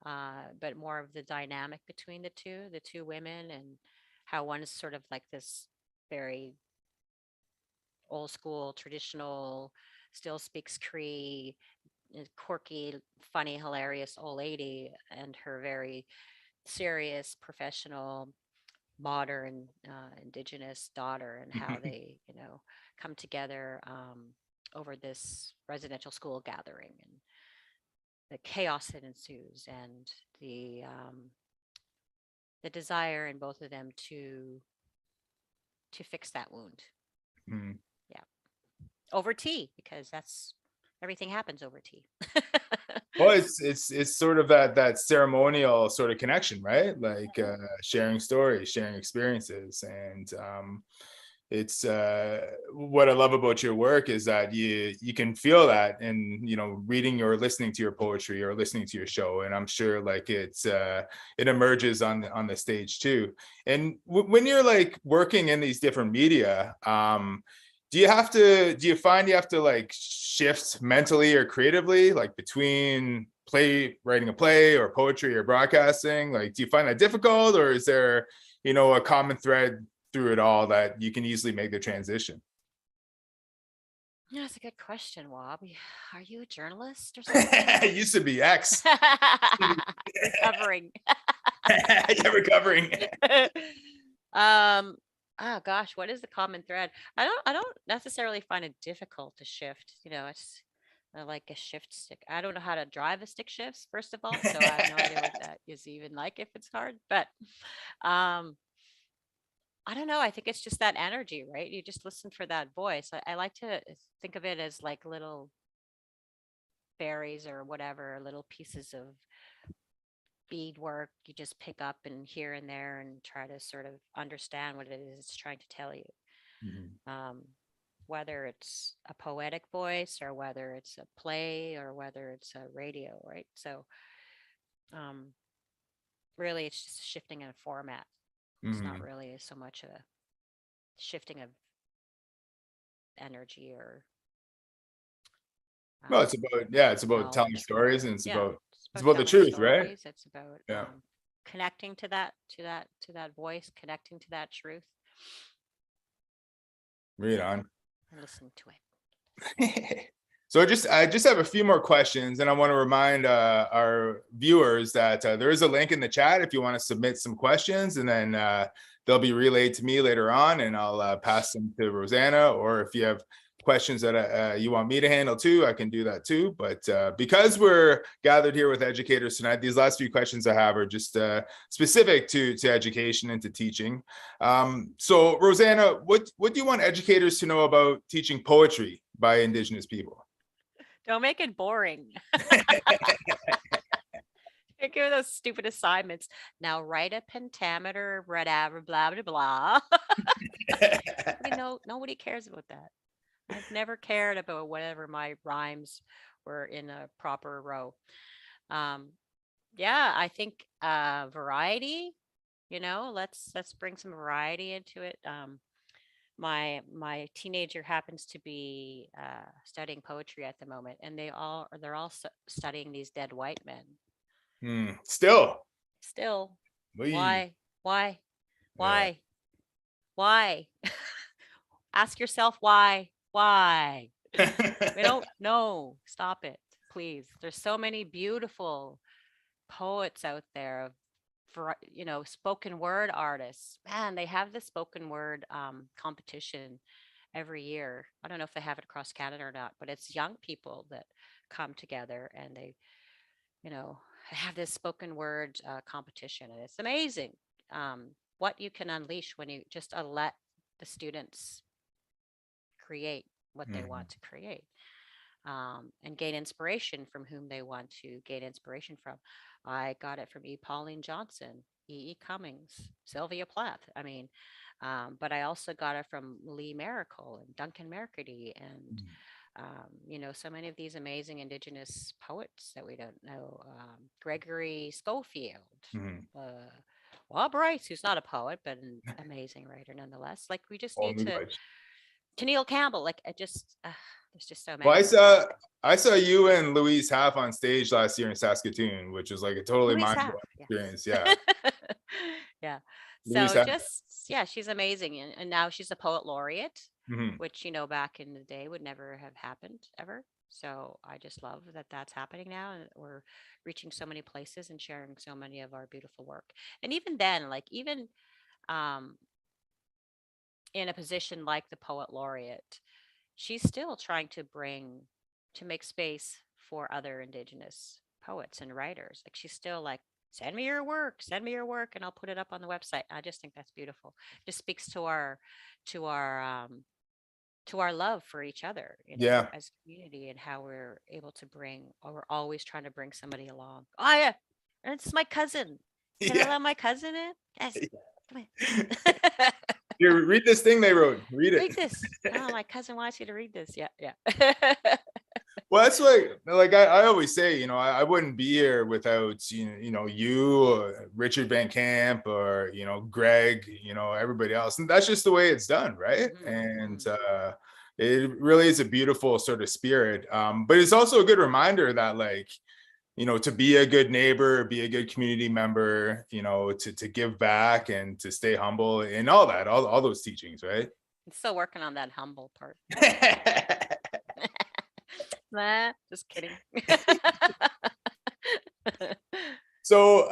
but more of the dynamic between the two women, and how one is sort of like this very old school, traditional, still speaks Cree, quirky, funny, hilarious old lady, and her very serious, professional, modern, Indigenous daughter, and how they, come together over this residential school gathering, and the chaos that ensues, and the desire in both of them to fix that wound. Mm. Yeah, over tea, because everything happens over tea. Well, it's sort of that ceremonial sort of connection, right? Like sharing stories, sharing experiences, and it's what I love about your work is that you can feel that in reading or listening to your poetry or listening to your show, and I'm sure like it emerges on the stage too. And when you're like working in these different media, do you find you have to like shift mentally or creatively, like between writing a play or poetry or broadcasting? Like, do you find that difficult, or is there, a common thread through it all that you can easily make the transition? Yeah, that's a good question, Wob. Are you a journalist or something? It used to be X. Recovering. Yeah, recovering. Oh gosh, what is the common thread? I don't necessarily find it difficult to shift. It's like a shift stick. I don't know how to drive a stick shifts, first of all, so I have no idea what that is even like, if it's hard. But I don't know. I think it's just that energy, right? You just listen for that voice. I like to think of it as like little berries or whatever, little pieces of beadwork you just pick up and here and there, and try to sort of understand what it is it's trying to tell you. Mm-hmm. Whether it's a poetic voice, or whether it's a play, or whether it's a radio, right? So really it's just shifting in a format. It's not really so much a shifting of energy or Well, it's about telling knowledge. stories, and it's Yeah, about the telling truth, right? stories. It's about Yeah. connecting to that voice, connecting to that truth, Read on. and listening to it. So I just have a few more questions, and I want to remind our viewers that there is a link in the chat if you want to submit some questions, and then they'll be relayed to me later on, and I'll pass them to Rosanna. Or if you have questions that you want me to handle too, I can do that too. But because we're gathered here with educators tonight, these last few questions I have are just specific to education and to teaching. So Rosanna, what do you want educators to know about teaching poetry by Indigenous people? Don't make it boring. Give those stupid assignments. Now write a pentameter, blah blah blah blah. Nobody cares about that. I've never cared about whatever my rhymes were in a proper row. Yeah, I think variety. Let's bring some variety into it. My teenager happens to be studying poetry at the moment, and they're all studying these dead white men. Still. Why? Yeah. Ask yourself why. We don't know. Stop it, please. There's so many beautiful poets out there, for spoken word artists. Man, they have this spoken word competition every year. I don't know if they have it across Canada or not, but it's young people that come together and they, you know, have this spoken word competition, and it's amazing what you can unleash when you just let the students create what they want to create, and gain inspiration from whom they want to gain inspiration from. I got it from E. Pauline Johnson, E. Cummings, Sylvia Plath. I mean, but I also got it from Lee Miracle and Duncan Mercady and you know, so many of these amazing Indigenous poets that we don't know. Gregory Schofield, Mhm. Rice, who's not a poet but an amazing writer nonetheless. Like we just need Only to. Miigwech. Neil Campbell, like I just, there's just so Well, many. I saw you and Louise Half on stage last year in Saskatoon, which was like a totally Louise mind Half, blowing yes. experience. Yeah, Yeah. Louise So Half. just, yeah, she's amazing. And now she's a poet laureate, Mhm. which, you know, back in the day would never have happened ever. So I just love that that's happening now. And we're reaching so many places and sharing so many of our beautiful work. And even then, like, even um, in a position like the poet laureate, she's still trying to make space for other Indigenous poets and writers. Like she's still like, send me your work, and I'll put it up on the website. I just think that's beautiful. Just speaks to our to our love for each other, you know, Yeah. as a community, and how we're able to bring, or we're always trying to bring somebody along. Oh yeah, and it's my cousin. Can I Yeah. let my cousin in? Yes. Come in. Here, read this thing they wrote. Read Read it. this. Oh, my cousin wants you to read this. Yeah, yeah. Well, that's like I always say, you know, I wouldn't be here without you, Richard Van Camp, or Greg, everybody else, and that's just the way it's done, right? And it really is a beautiful sort of spirit. But it's also a good reminder that, like, to be a good neighbor, be a good community member, to give back and to stay humble and all that, all those teachings, right? I'm still working on that humble part. Nah, just kidding. So,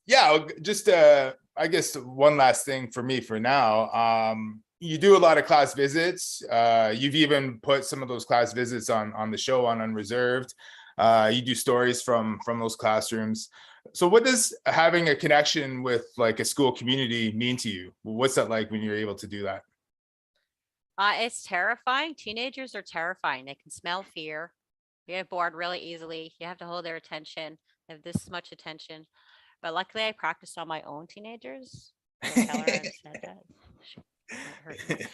yeah, just I guess one last thing for me for now. You do a lot of class visits. You've even put some of those class visits on the show on Unreserved. You do stories from those classrooms. So what does having a connection with like a school community mean to you? What's that like when you're able to do that? It's terrifying. Teenagers are terrifying. They can smell fear. They get bored really easily. You have to hold their attention. They have this much attention. But luckily, I practiced on my own teenagers. Did I tell her I said that? She might hurt me.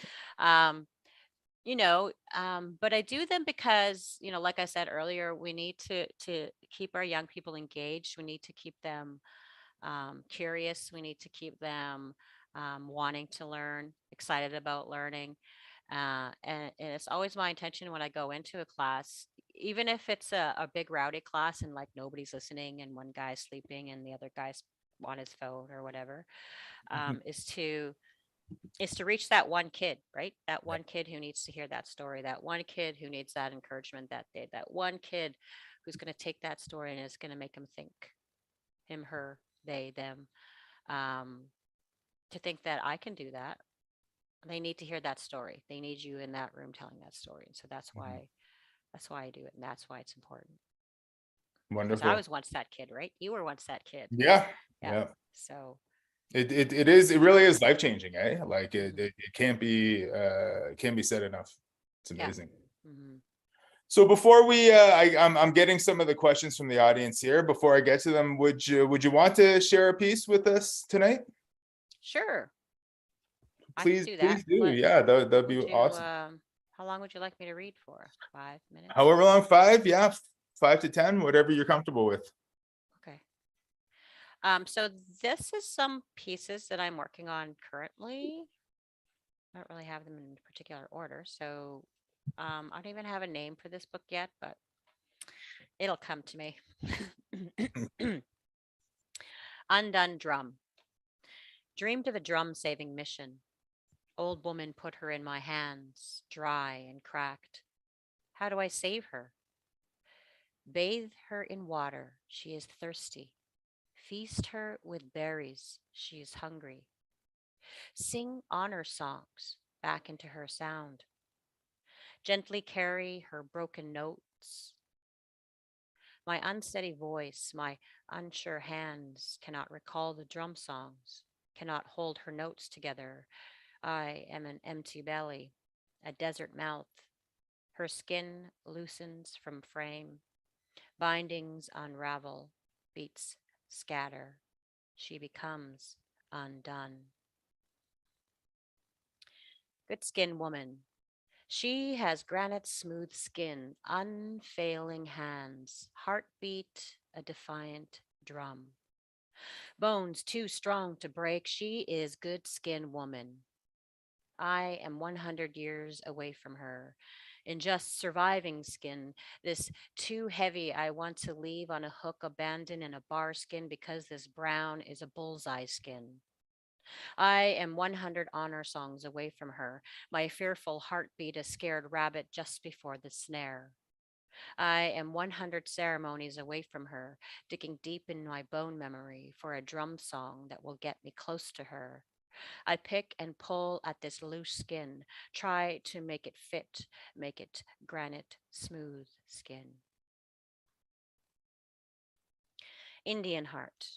But I do them because, like I said earlier, we need to keep our young people engaged. We need to keep them curious. We need to keep them wanting to learn, excited about learning. And it's always my intention when I go into a class, even if it's a big rowdy class and like nobody's listening and one guy's sleeping and the other guy's on his phone or whatever, is to reach that one kid, right? That one kid who needs to hear that story, that one kid who needs that encouragement that day, that one kid who's going to take that story and it's going to make him think, him, her, they, them, to think that I can do that. They need to hear that story. They need you in that room telling that story. And so that's why I do it. And that's why it's important. Because Wonderful. I was once that kid, right? You were once that kid. Yeah. So it really is life-changing, eh? Like it can't be said enough. It's amazing. Mm-hmm. So before we I'm getting some of the questions from the audience here. Before I get to them, would you want to share a piece with us tonight? Sure. Please, I can do that. please do. Yeah, that'd be awesome. How long would you like me to read for? 5 minutes? However long, 5, yeah, 5 to 10, whatever you're comfortable with. Okay. So this is some pieces that I'm working on currently. I don't really have them in particular order. So I don't even have a name for this book yet, but it'll come to me. Undone Drum. Dreamed of a drum saving mission. Old woman put her in my hands, dry and cracked. How do I save her? Bathe her in water, she is thirsty. Feast her with berries, she is hungry. Sing honor songs, back into her sound. Gently carry her broken notes. My unsteady voice, my unsure hands cannot recall the drum songs, cannot hold her notes together. I am an empty belly, a desert mouth. Her skin loosens from frame. Bindings unravel, beats scatter. She becomes undone. Good skin woman. She has granite smooth skin, unfailing hands, heartbeat a defiant drum. Bones too strong to break. She is good skin woman. I am 100 years away from her. In just surviving skin, this too heavy I want to leave on a hook abandoned in a bar skin because this brown is a bullseye skin. I am 100 honor songs away from her, my fearful heartbeat a scared rabbit just before the snare. I am 100 ceremonies away from her, digging deep in my bone memory for a drum song that will get me close to her. I pick and pull at this loose skin, try to make it fit, make it granite smooth skin. Indian heart.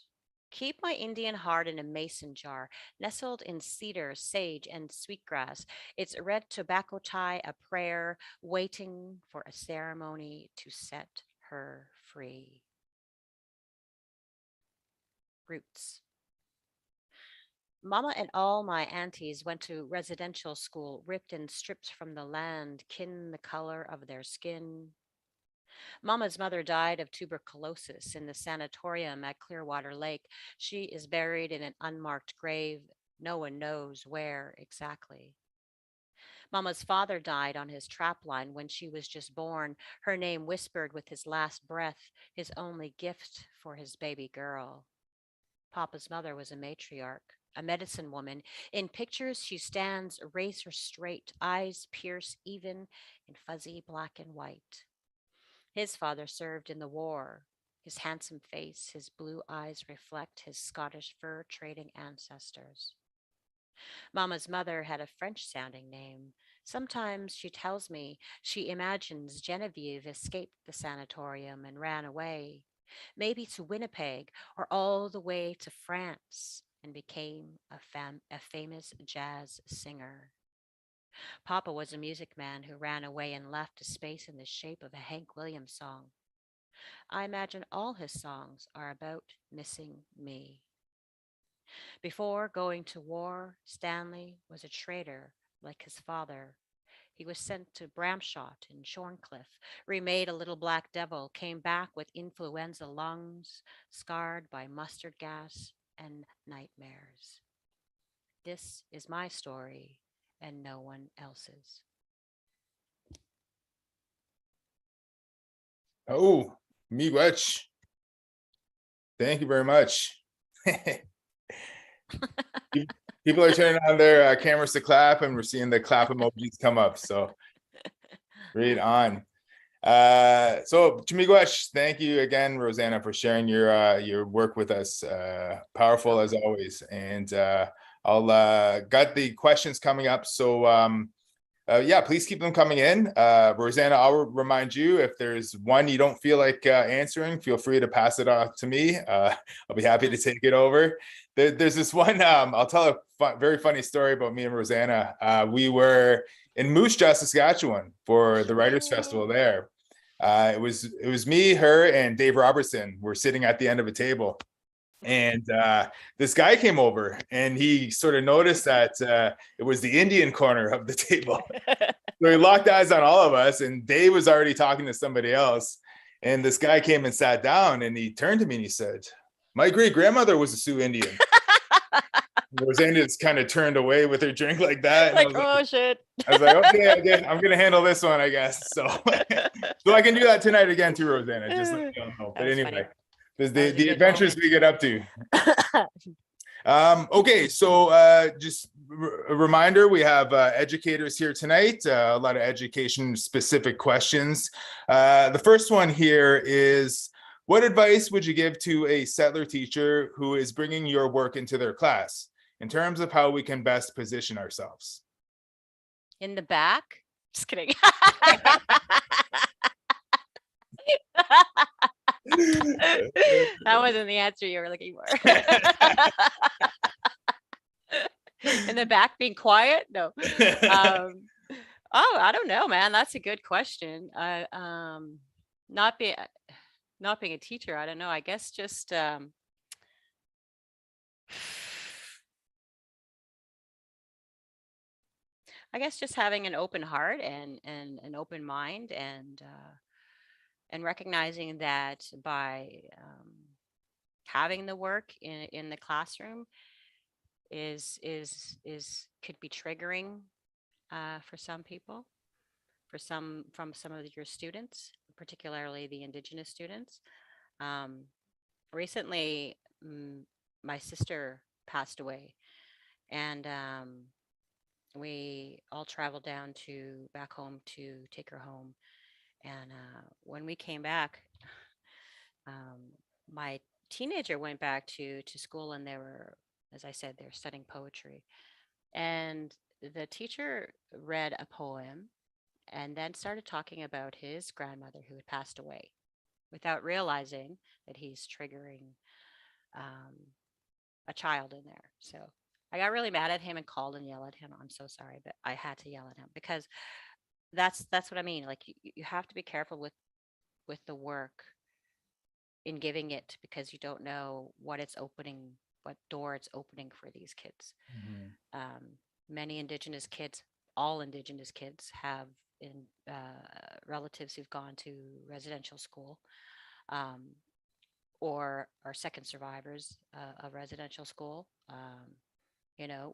Keep my Indian heart in a mason jar, nestled in cedar, sage, and sweetgrass. Its red tobacco tie a prayer, waiting for a ceremony to set her free. Roots. Mama and all my aunties went to residential school, ripped and stripped from the land, kin the color of their skin. Mama's mother died of tuberculosis in the sanatorium at Clearwater Lake. She is buried in an unmarked grave. No one knows where exactly. Mama's father died on his trapline when she was just born, her name whispered with his last breath, his only gift for his baby girl. Papa's mother was a matriarch, a medicine woman. In pictures, she stands razor straight, eyes pierce even in fuzzy black and white. His father served in the war. His handsome face, his blue eyes reflect his Scottish fur trading ancestors. Mama's mother had a French sounding name. Sometimes she tells me she imagines Genevieve escaped the sanatorium and ran away, maybe to Winnipeg or all the way to France, and became a famous jazz singer. Papa was a music man who ran away and left a space in the shape of a Hank Williams song. I imagine all his songs are about missing me. Before going to war, Stanley was a traitor like his father. He was sent to Bramshot in Shorncliffe, remade a little black devil, came back with influenza lungs, scarred by mustard gas and nightmares. This is my story and no one else's. Oh, miigwech. Thank you very much. People are turning on their cameras to clap, and we're seeing the clap emojis come up. So read on. So miigwech, thank you again, Rosanna, for sharing your work with us. Powerful as always. And I'll got the questions coming up. So yeah, please keep them coming in. Rosanna, I'll remind you, if there's one you don't feel like answering, feel free to pass it off to me. I'll be happy to take it over. There's this one, I'll tell a very funny story about me and Rosanna. We were in Moose Jaw, Saskatchewan for the Writers' Festival there. It was me, her, and Dave Robertson. We're sitting at the end of a table. And this guy came over and he sort of noticed that it was the Indian corner of the table. So he locked eyes on all of us, and Dave was already talking to somebody else. And this guy came and sat down, and he turned to me and he said, "My great grandmother was a Sioux Indian." Rosanna just kind of turned away with her drink like that. Like, oh shit. I was like, okay, I'm gonna handle this one, I guess. So, so I can do that tonight again too, Rosanna. Just let me know. But anyway. There's the adventures we get up to. Okay, so just a reminder, we have educators here tonight, a lot of education specific questions. The first one here is, what advice would you give to a settler teacher who is bringing your work into their class in terms of how we can best position ourselves? In the back? Just kidding. That wasn't the answer you were looking for. In the back being quiet? No. Oh, I don't know, man. That's a good question. Not being a teacher, I don't know. I guess just having an open heart and an open mind, and recognizing that by having the work in the classroom is could be triggering for some people, from some of your students, particularly the Indigenous students. Recently, my sister passed away, and we all traveled down back home to take her home. And when we came back, my teenager went back to school, and they were, as I said, they're studying poetry. And the teacher read a poem and then started talking about his grandmother who had passed away, without realizing that he's triggering a child in there. So I got really mad at him and called and yelled at him. I'm so sorry, but I had to yell at him, because that's what I mean. Like, you have to be careful with the work in giving it, because you don't know what door it's opening for these kids. Many Indigenous kids, all Indigenous kids, have relatives who've gone to residential school, or are second survivors of residential school.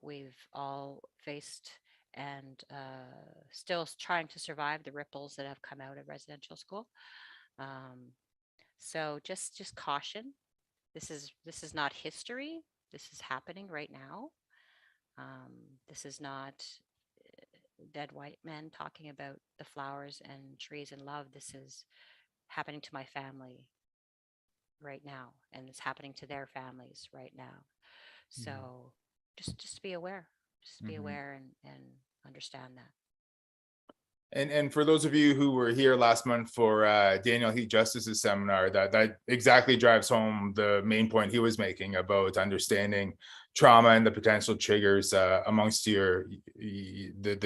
We've all faced and still trying to survive the ripples that have come out of residential school. So just caution. This is not history. This is happening right now. This is not dead white men talking about the flowers and trees and love. This is happening to my family right now, and it's happening to their families right now. So just be aware. Just be aware and understand that. And for those of you who were here last month for Daniel Heat Justice's seminar, that exactly drives home the main point he was making about understanding trauma and the potential triggers amongst the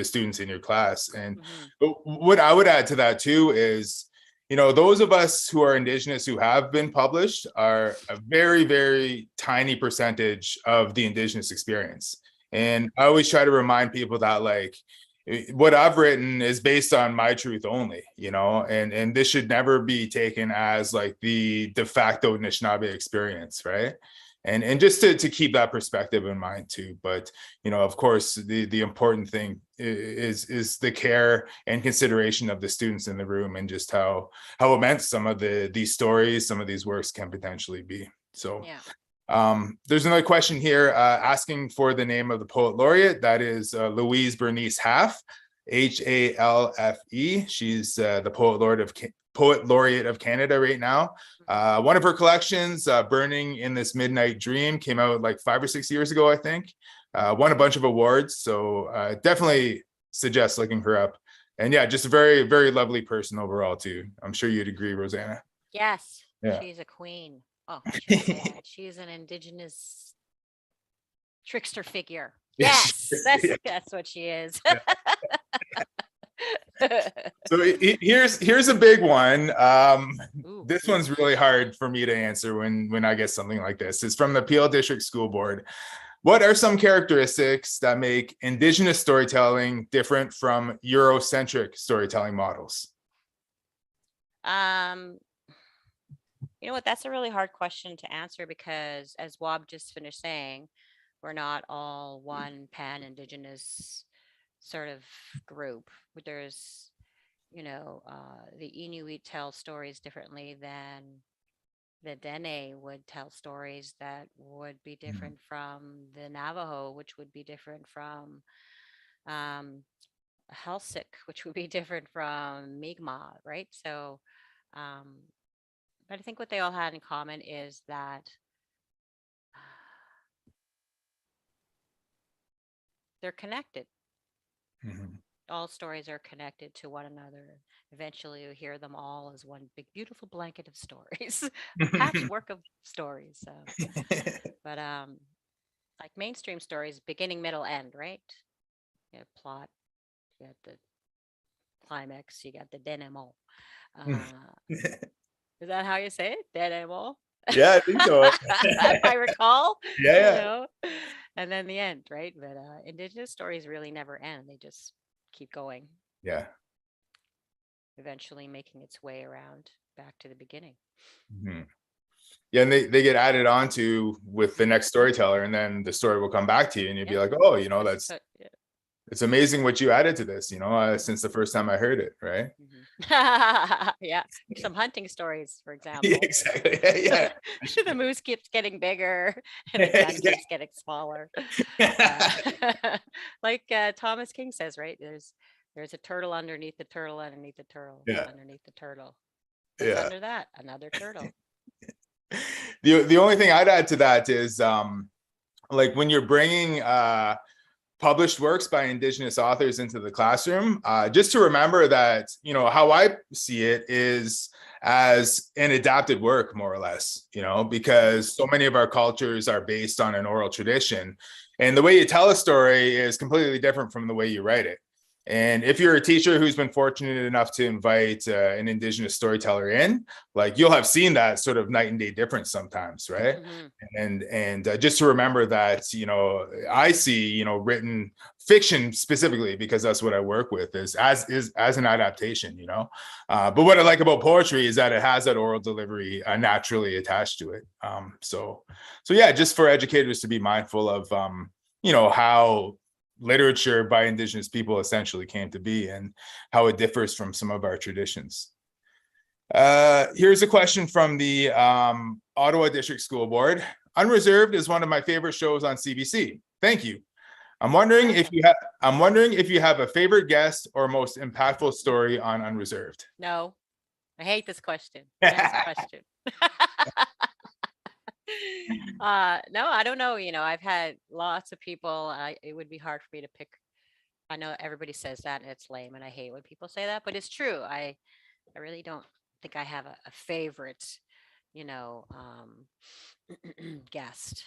students in your class. And what I would add to that too is, those of us who are Indigenous who have been published are a very, very tiny percentage of the Indigenous experience. And I always try to remind people that, like, what I've written is based on my truth only, and this should never be taken as like the de facto Anishinaabe experience, right? And just to keep that perspective in mind too. But of course, the important thing is the care and consideration of the students in the room, and just how immense some of these stories, some of these works can potentially be. So yeah. There's another question here asking for the name of the poet laureate. That is Louise Bernice Halfe, Halfe. She's the poet laureate of Canada right now. One of her collections, Burning in This Midnight Dream, came out like 5 or 6 years ago, I think. Won a bunch of awards, so definitely suggest looking her up. And yeah, just a very, very lovely person overall too. I'm sure you'd agree, Rosanna. Yes, yeah. She's a queen. Oh, she's an Indigenous trickster figure. Yes, that's what she is. So here's a big one. This one's really hard for me to answer when I get something like this. It's from the Peel District School Board. What are some characteristics that make Indigenous storytelling different from Eurocentric storytelling models? You know what, that's a really hard question to answer, because as Wab just finished saying, we're not all one pan-Indigenous sort of group. There's, the Inuit tell stories differently than the Dene would tell stories that would be different from the Navajo, which would be different from Helsik, which would be different from Mi'kmaq, right? So, but I think what they all had in common is that they're connected. all stories are connected to one another. Eventually, you hear them all as one big, beautiful blanket of stories, patchwork of stories. So, but like mainstream stories, beginning, middle, end, right? You have plot, you got the climax, you got the denouement. Is that how you say it? Denouement? Yeah, I think so. If I recall, Yeah. and then the end, right? But Indigenous stories really never end. They just keep going, Yeah. eventually making its way around back to the beginning. Mhm. Yeah, and they get added onto with the next storyteller, and then the story will come back to you, and you'll be like, oh, That's it's amazing what you added to this, since the first time I heard it, right? yeah, some hunting stories, for example. Yeah, exactly. Yeah. The moose keeps getting bigger and the gun keeps getting smaller. Like Thomas King says, right? There's a turtle underneath the turtle underneath the turtle underneath the turtle. What's under that? Another turtle. The only thing I'd add to that is like when you're bringing published works by Indigenous authors into the classroom, just to remember that, how I see it is as an adapted work, more or less, because so many of our cultures are based on an oral tradition. And the way you tell a story is completely different from the way you write it. And if you're a teacher who's been fortunate enough to invite an Indigenous storyteller in, like you'll have seen that sort of night and day difference sometimes, right? And just to remember that, I see, written fiction specifically, because that's what I work with, is as an adaptation, but what I like about poetry is that it has that oral delivery naturally attached to it. So yeah, just for educators to be mindful of, how literature by Indigenous people essentially came to be and how it differs from some of our traditions. Here's a question from the Ottawa District School Board. Unreserved is one of my favorite shows on CBC. Thank you. I'm wondering if you have a favorite guest or most impactful story on Unreserved. No, I hate this question. Next question. No, I don't know. I've had lots of people. It would be hard for me to pick. I know everybody says that and it's lame, and I hate when people say that, but it's true. I really don't think I have a favorite, guest.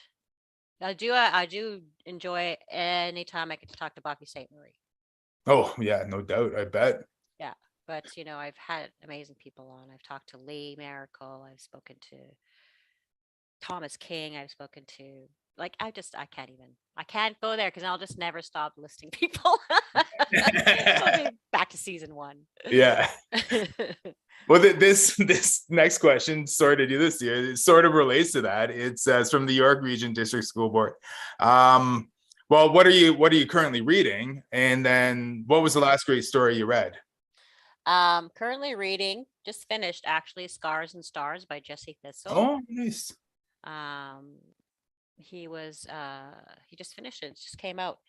I do enjoy anytime I can talk to Bobby St. Marie. Oh yeah, no doubt. I bet. Yeah, but I've had amazing people on. I've talked to Lee Miracle. I've spoken to Thomas King. I've spoken to, like, I can't go there because I'll just never stop listing people. Back to season 1. Yeah. Well, this next question, sorry to do this here, it sort of relates to that. It's from the York Region District School Board. Well, what are you currently reading? And then what was the last great story you read? Currently reading, just finished actually, Scars and Stars by Jesse Thistle. Oh, nice. He just finished it, just came out.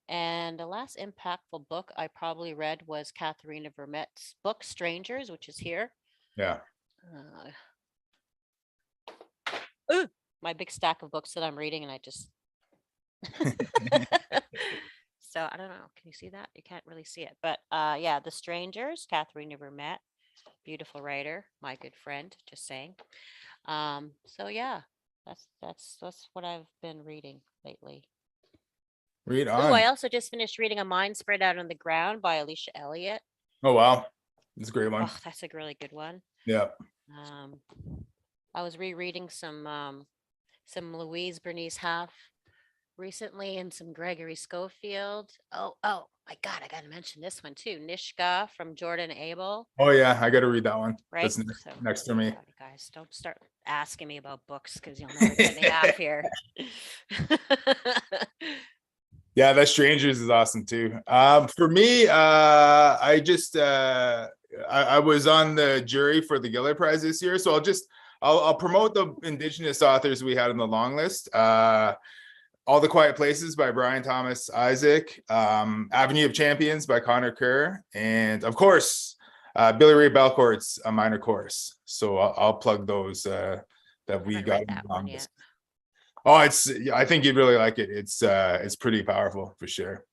And the last impactful book I probably read was Katharina Vermette's book Strangers, which is here. Yeah. My big stack of books that I'm reading, and I just so I don't know, can you see that? You can't really see it, but yeah, The Strangers, Katharina Vermette, beautiful writer, my good friend, just saying. So yeah, that's what I've been reading lately. Read on. Oh, I also just finished reading A Mind Spread Out on the Ground by Alicia Elliott. Oh wow, that's a great one. Oh, that's a really good one. Yeah. I was rereading some Louise Bernice Half recently, and some Gregory Schofield. Oh my God, I gotta mention this one too. Nishka from Jordan Abel. Oh yeah, I gotta read that one. Right. That's next for me. Guys, don't start asking me about books because you'll never get me off here. Yeah, that Strangers is awesome too. For me, I just I was on the jury for the Giller Prize this year, so I'll promote the Indigenous authors we had on the long list. All the Quiet Places by Brian Thomas Isaac, Avenue of Champions by Connor Kerr, and of course, Billy Ray Belcourt's A Minor Chorus. So I'll plug those that we got. Oh, I think you'd really like it. It's pretty powerful for sure.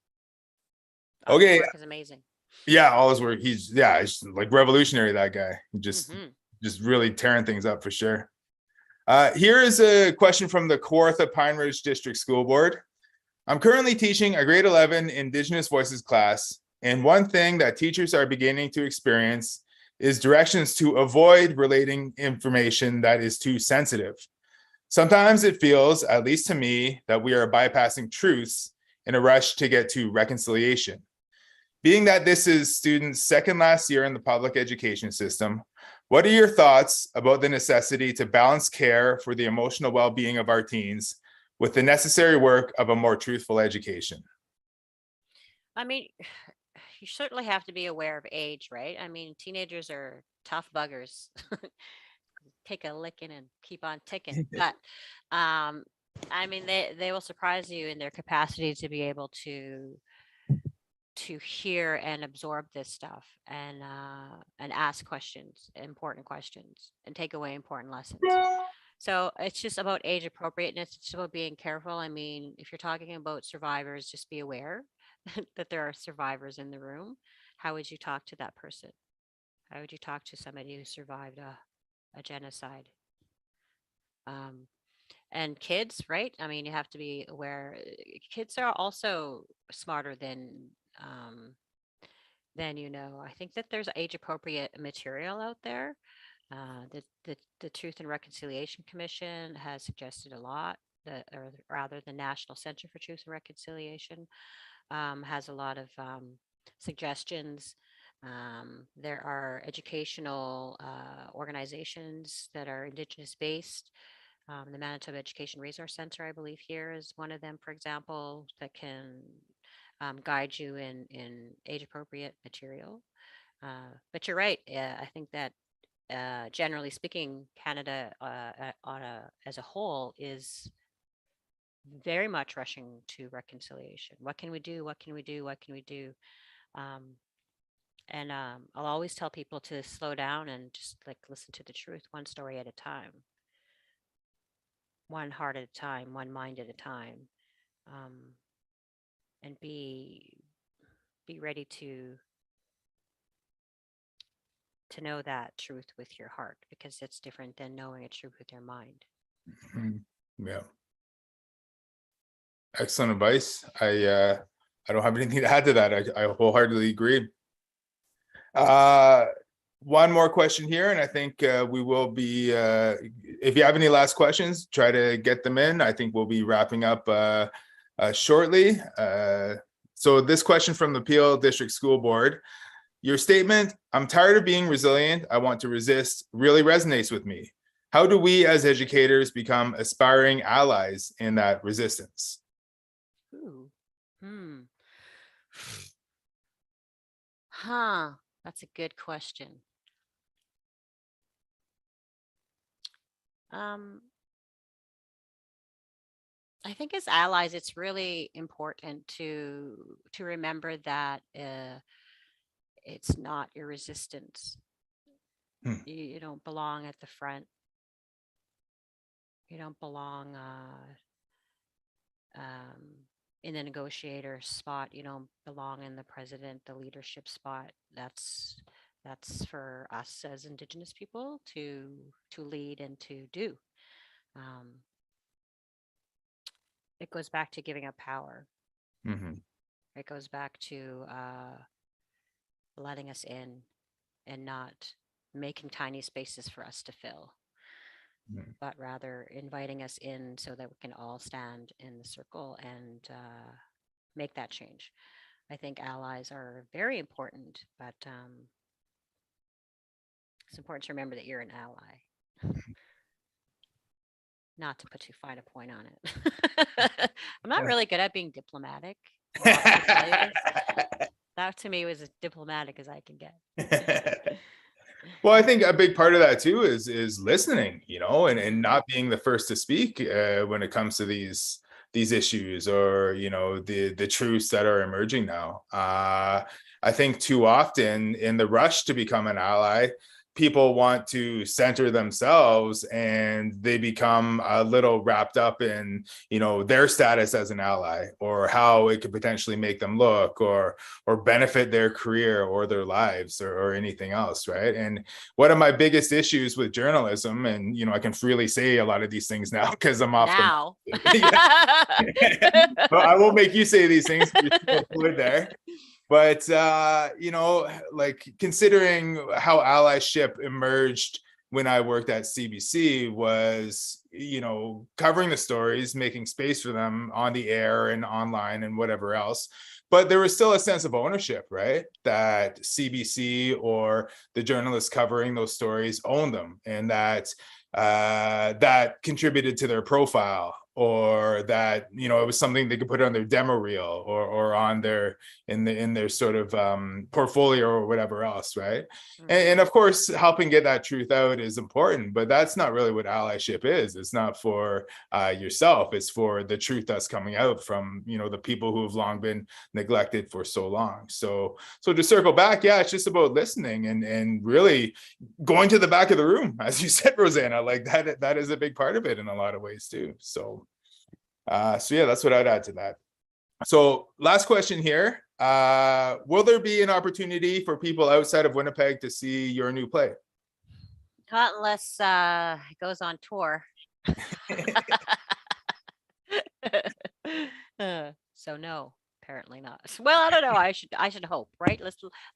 Okay. Work is amazing. Yeah, all his work. He's like revolutionary, that guy. Just really tearing things up for sure. Here is a question from the Kawartha Pine Ridge District School Board. I'm currently teaching a grade 11 Indigenous Voices class, and one thing that teachers are beginning to experience is directions to avoid relating information that is too sensitive. Sometimes it feels, at least to me, that we are bypassing truths in a rush to get to reconciliation. Being that this is students' second last year in the public education system, what are your thoughts about the necessity to balance care for the emotional well-being of our teens with the necessary work of a more truthful education? I mean, you certainly have to be aware of age, right? I mean, teenagers are tough buggers. Take a licking and keep on ticking. But I mean, they will surprise you in their capacity to be able to hear and absorb this stuff and ask questions, important questions, and take away important lessons. So it's just about age appropriateness. It's about being careful. I mean, if you're talking about survivors, just be aware that there are survivors in the room. How would you talk to that person? How would you talk to somebody who survived a genocide? And kids, right? I mean, you have to be aware. Kids are also smarter than I think that there's age appropriate material out there. The Truth and Reconciliation Commission has suggested a lot, or rather the National Center for Truth and Reconciliation has a lot of suggestions. There are educational organizations that are Indigenous based. The Manitoba Education Resource Center, I believe here is one of them, for example, that can guide you in age appropriate material. But you're right. I think that generally speaking, Canada as a whole is very much rushing to reconciliation. What can we do? What can we do? What can we do? And I'll always tell people to slow down and just like listen to the truth, one story at a time, one heart at a time, one mind at a time, and be ready to know that truth with your heart, because it's different than knowing a truth with your mind. Yeah. Excellent advice. I don't have anything to add to that. I wholeheartedly agree. One more question here, and I think we will be, if you have any last questions, try to get them in. I think we'll be wrapping up shortly. So this question from the Peel District School Board: your statement, "I'm tired of being resilient, I want to resist," really resonates with me. How do we as educators become aspiring allies in that resistance? Ooh. Huh. That's a good question. I think as allies, it's really important to remember that it's not your resistance. You don't belong at the front. You don't belong in the negotiator spot. You don't belong in the president, the leadership spot. That's for us as Indigenous people to lead and to do. It goes back to giving up power. It goes back to letting us in and not making tiny spaces for us to fill, but rather inviting us in so that we can all stand in the circle and make that change. I think allies are very important, but it's important to remember that you're an ally. Not to put too fine a point on it. I'm not really good at being diplomatic. That to me was as diplomatic as I can get. Well, I think a big part of that too is listening, and not being the first to speak when it comes to these issues, or the truths that are emerging now. I think too often in the rush to become an ally, people want to center themselves and they become a little wrapped up in, you know, their status as an ally or how it could potentially make them look or benefit their career or their lives or anything else, right? And one of my biggest issues with journalism, and you know, I can freely say a lot of these things now because I'm off Now. But I won't make you say these things. You're still fluid there. But, you know, like considering how allyship emerged when I worked at CBC was, you know, covering the stories, making space for them on the air and online and whatever else. But there was still a sense of ownership, right? That CBC or the journalists covering those stories owned them, and that that contributed to their profile, or that, you know, it was something they could put on their demo reel or on their in their sort of portfolio or whatever else, right? And of course, helping get that truth out is important, but that's not really what allyship is. It's not for yourself. It's for the truth that's coming out from, you know, the people who have long been neglected for so long. So to circle back, yeah, it's just about listening and really going to the back of the room, as you said, Rosanna. Like that is a big part of it in a lot of ways too. So yeah, that's what I'd add to that. So last question here. Will there be an opportunity for people outside of Winnipeg to see your new play? Not unless it goes on tour. So no, apparently not. Well, I don't know. I should hope, right?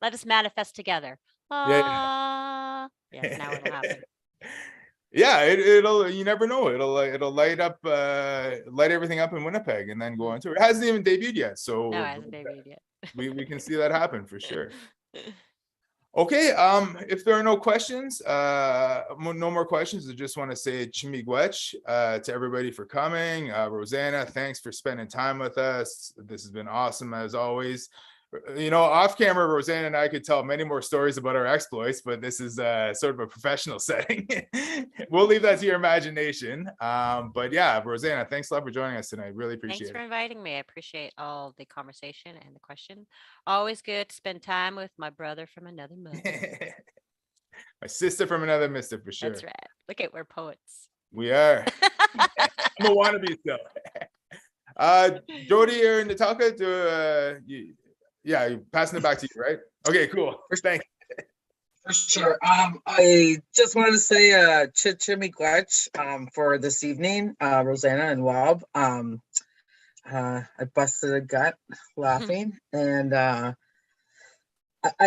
Let us manifest together. Yes, now it'll happen. Yeah, it'll, you never know. It'll light everything up in Winnipeg and then go on tour. It hasn't even debuted yet, so No, it hasn't debuted yet. we can see that happen for sure. Okay, if there are no questions, no more questions, I just want to say chimigwech to everybody for coming. Rosanna, thanks for spending time with us. This has been awesome as always. You know, off camera, Rosanna and I could tell many more stories about our exploits, but this is sort of a professional setting. We'll leave that to your imagination. But yeah, Rosanna, thanks a lot for joining us tonight. Really appreciate Thanks it. for inviting me. I appreciate all the conversation and the question. Always good to spend time with my brother from another mother. My sister from another mister, for sure. That's right. Look at, we're poets. We are. I'm a wannabe still. Jody or Natalka, yeah, passing it back to you, right? Okay, cool. Thanks. For sure. I just wanted to say chimiquach for this evening, Rosanna and Wob. I busted a gut laughing, and I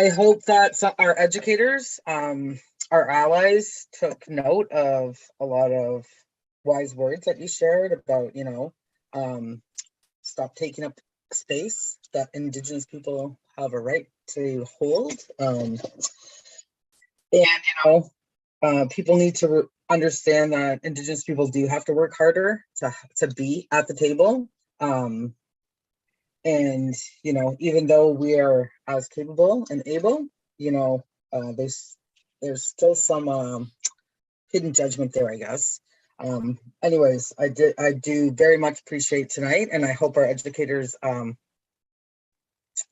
hope that our educators, our allies, took note of a lot of wise words that you shared about, you know, stop taking up space that Indigenous people have a right to hold. And, you know, people need to understand that Indigenous people do have to work harder to be at the table. And, you know, even though we are as capable and able, you know, there's still some hidden judgment there, I guess. Anyways, I do very much appreciate tonight, and I hope our educators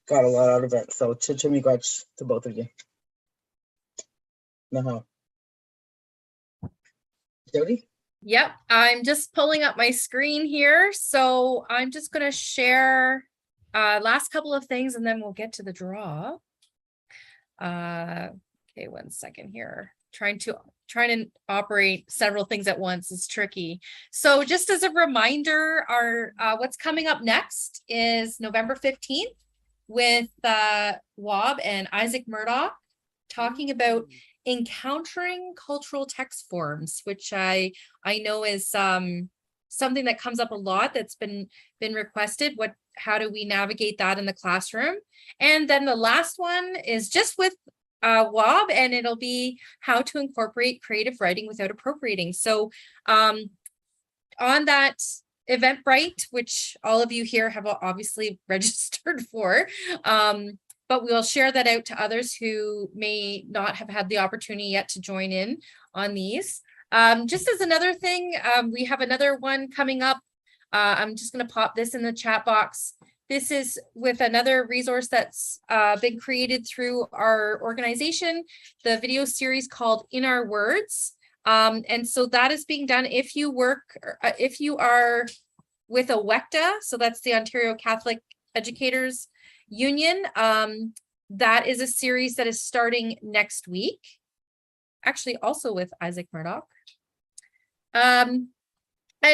got a lot out of it. So chichimigwach to both of you. Naha. Jody? Yep, I'm just pulling up my screen here. So I'm just going to share last couple of things and then we'll get to the draw. Okay, 1 second here. Trying to operate several things at once is tricky. So just as a reminder, our what's coming up next is November 15th with Wob and Isaac Murdoch talking about encountering cultural text forms, which I know is something that comes up a lot that's been requested. How do we navigate that in the classroom? And then the last one is just with Wob, and it'll be how to incorporate creative writing without appropriating. So on that Eventbrite, which all of you here have obviously registered for, but we'll share that out to others who may not have had the opportunity yet to join in on these. Just as another thing, we have another one coming up. I'm just going to pop this in the chat box. This is with another resource that's been created through our organization, the video series called In Our Words. And so that is being done if you are with a WECTA, so that's the Ontario Catholic Educators Union. That is a series that is starting next week, actually also with Isaac Murdoch. And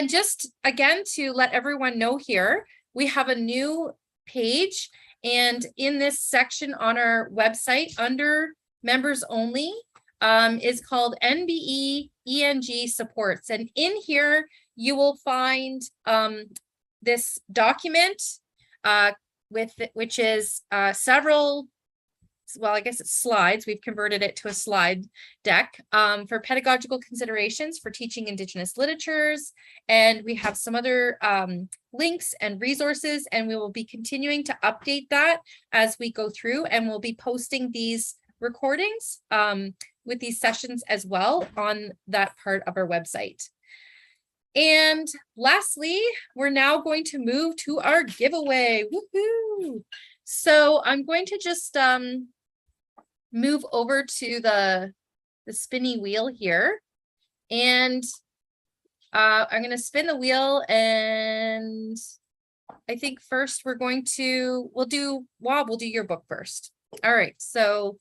just again, to let everyone know here, we have a new page, and in this section on our website under members only is called NBE ENG supports. And in here, you will find this document which is several, well, I guess it's slides. We've converted it to a slide deck for pedagogical considerations for teaching Indigenous literatures. And we have some other links and resources, and we will be continuing to update that as we go through, and we'll be posting these recordings with these sessions as well on that part of our website. And lastly, we're now going to move to our giveaway. Woohoo! So I'm going to just move over to the spinny wheel here, and I'm going to spin the wheel, and I think first we'll do your book first. All right, so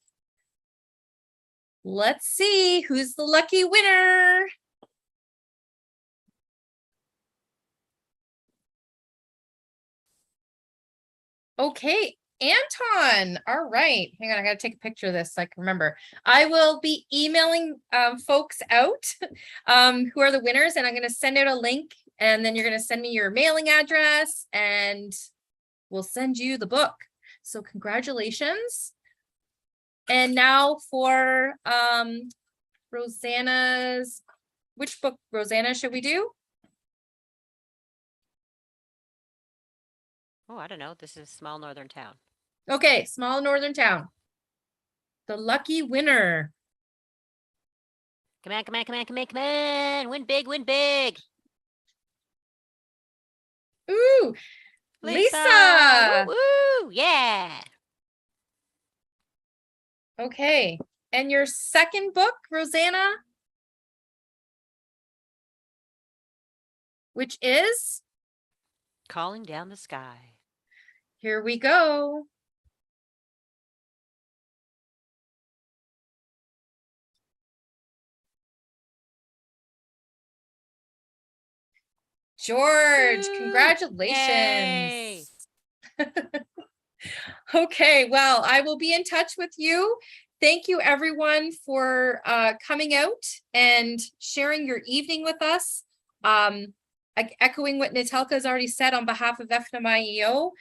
let's see who's the lucky winner. Okay, Anton. All right, hang on, I gotta take a picture of this so I can remember. I will be emailing folks out who are the winners, and I'm gonna send out a link, and then you're gonna send me your mailing address, and we'll send you the book. So congratulations. And now for Rosanna's, which book, Rosanna, should we do? Oh, I don't know. This is Small Northern Town. Okay, Small Northern Town. The lucky winner. Come on, come on, come on, come on, come on. Win big, win big. Ooh, Lisa. Woo, woo, yeah. Okay, and your second book, Rosanna? Which is? Calling Down the Sky. Here we go. George, Woo! congratulations. Okay, well, I will be in touch with you. Thank you everyone for coming out and sharing your evening with us. Echoing what Natelka has already said on behalf of FNMIEO,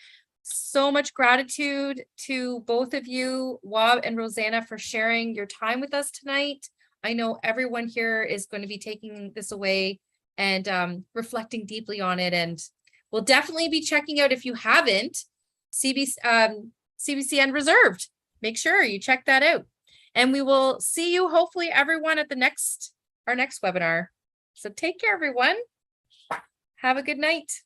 so much gratitude to both of you, Wab and Rosanna, for sharing your time with us tonight. I know everyone here is going to be taking this away and reflecting deeply on it, and we'll definitely be checking out, if you haven't, CBCN Reserved. Make sure you check that out, and we will see you hopefully everyone at our next webinar. So take care, everyone. Have a good night.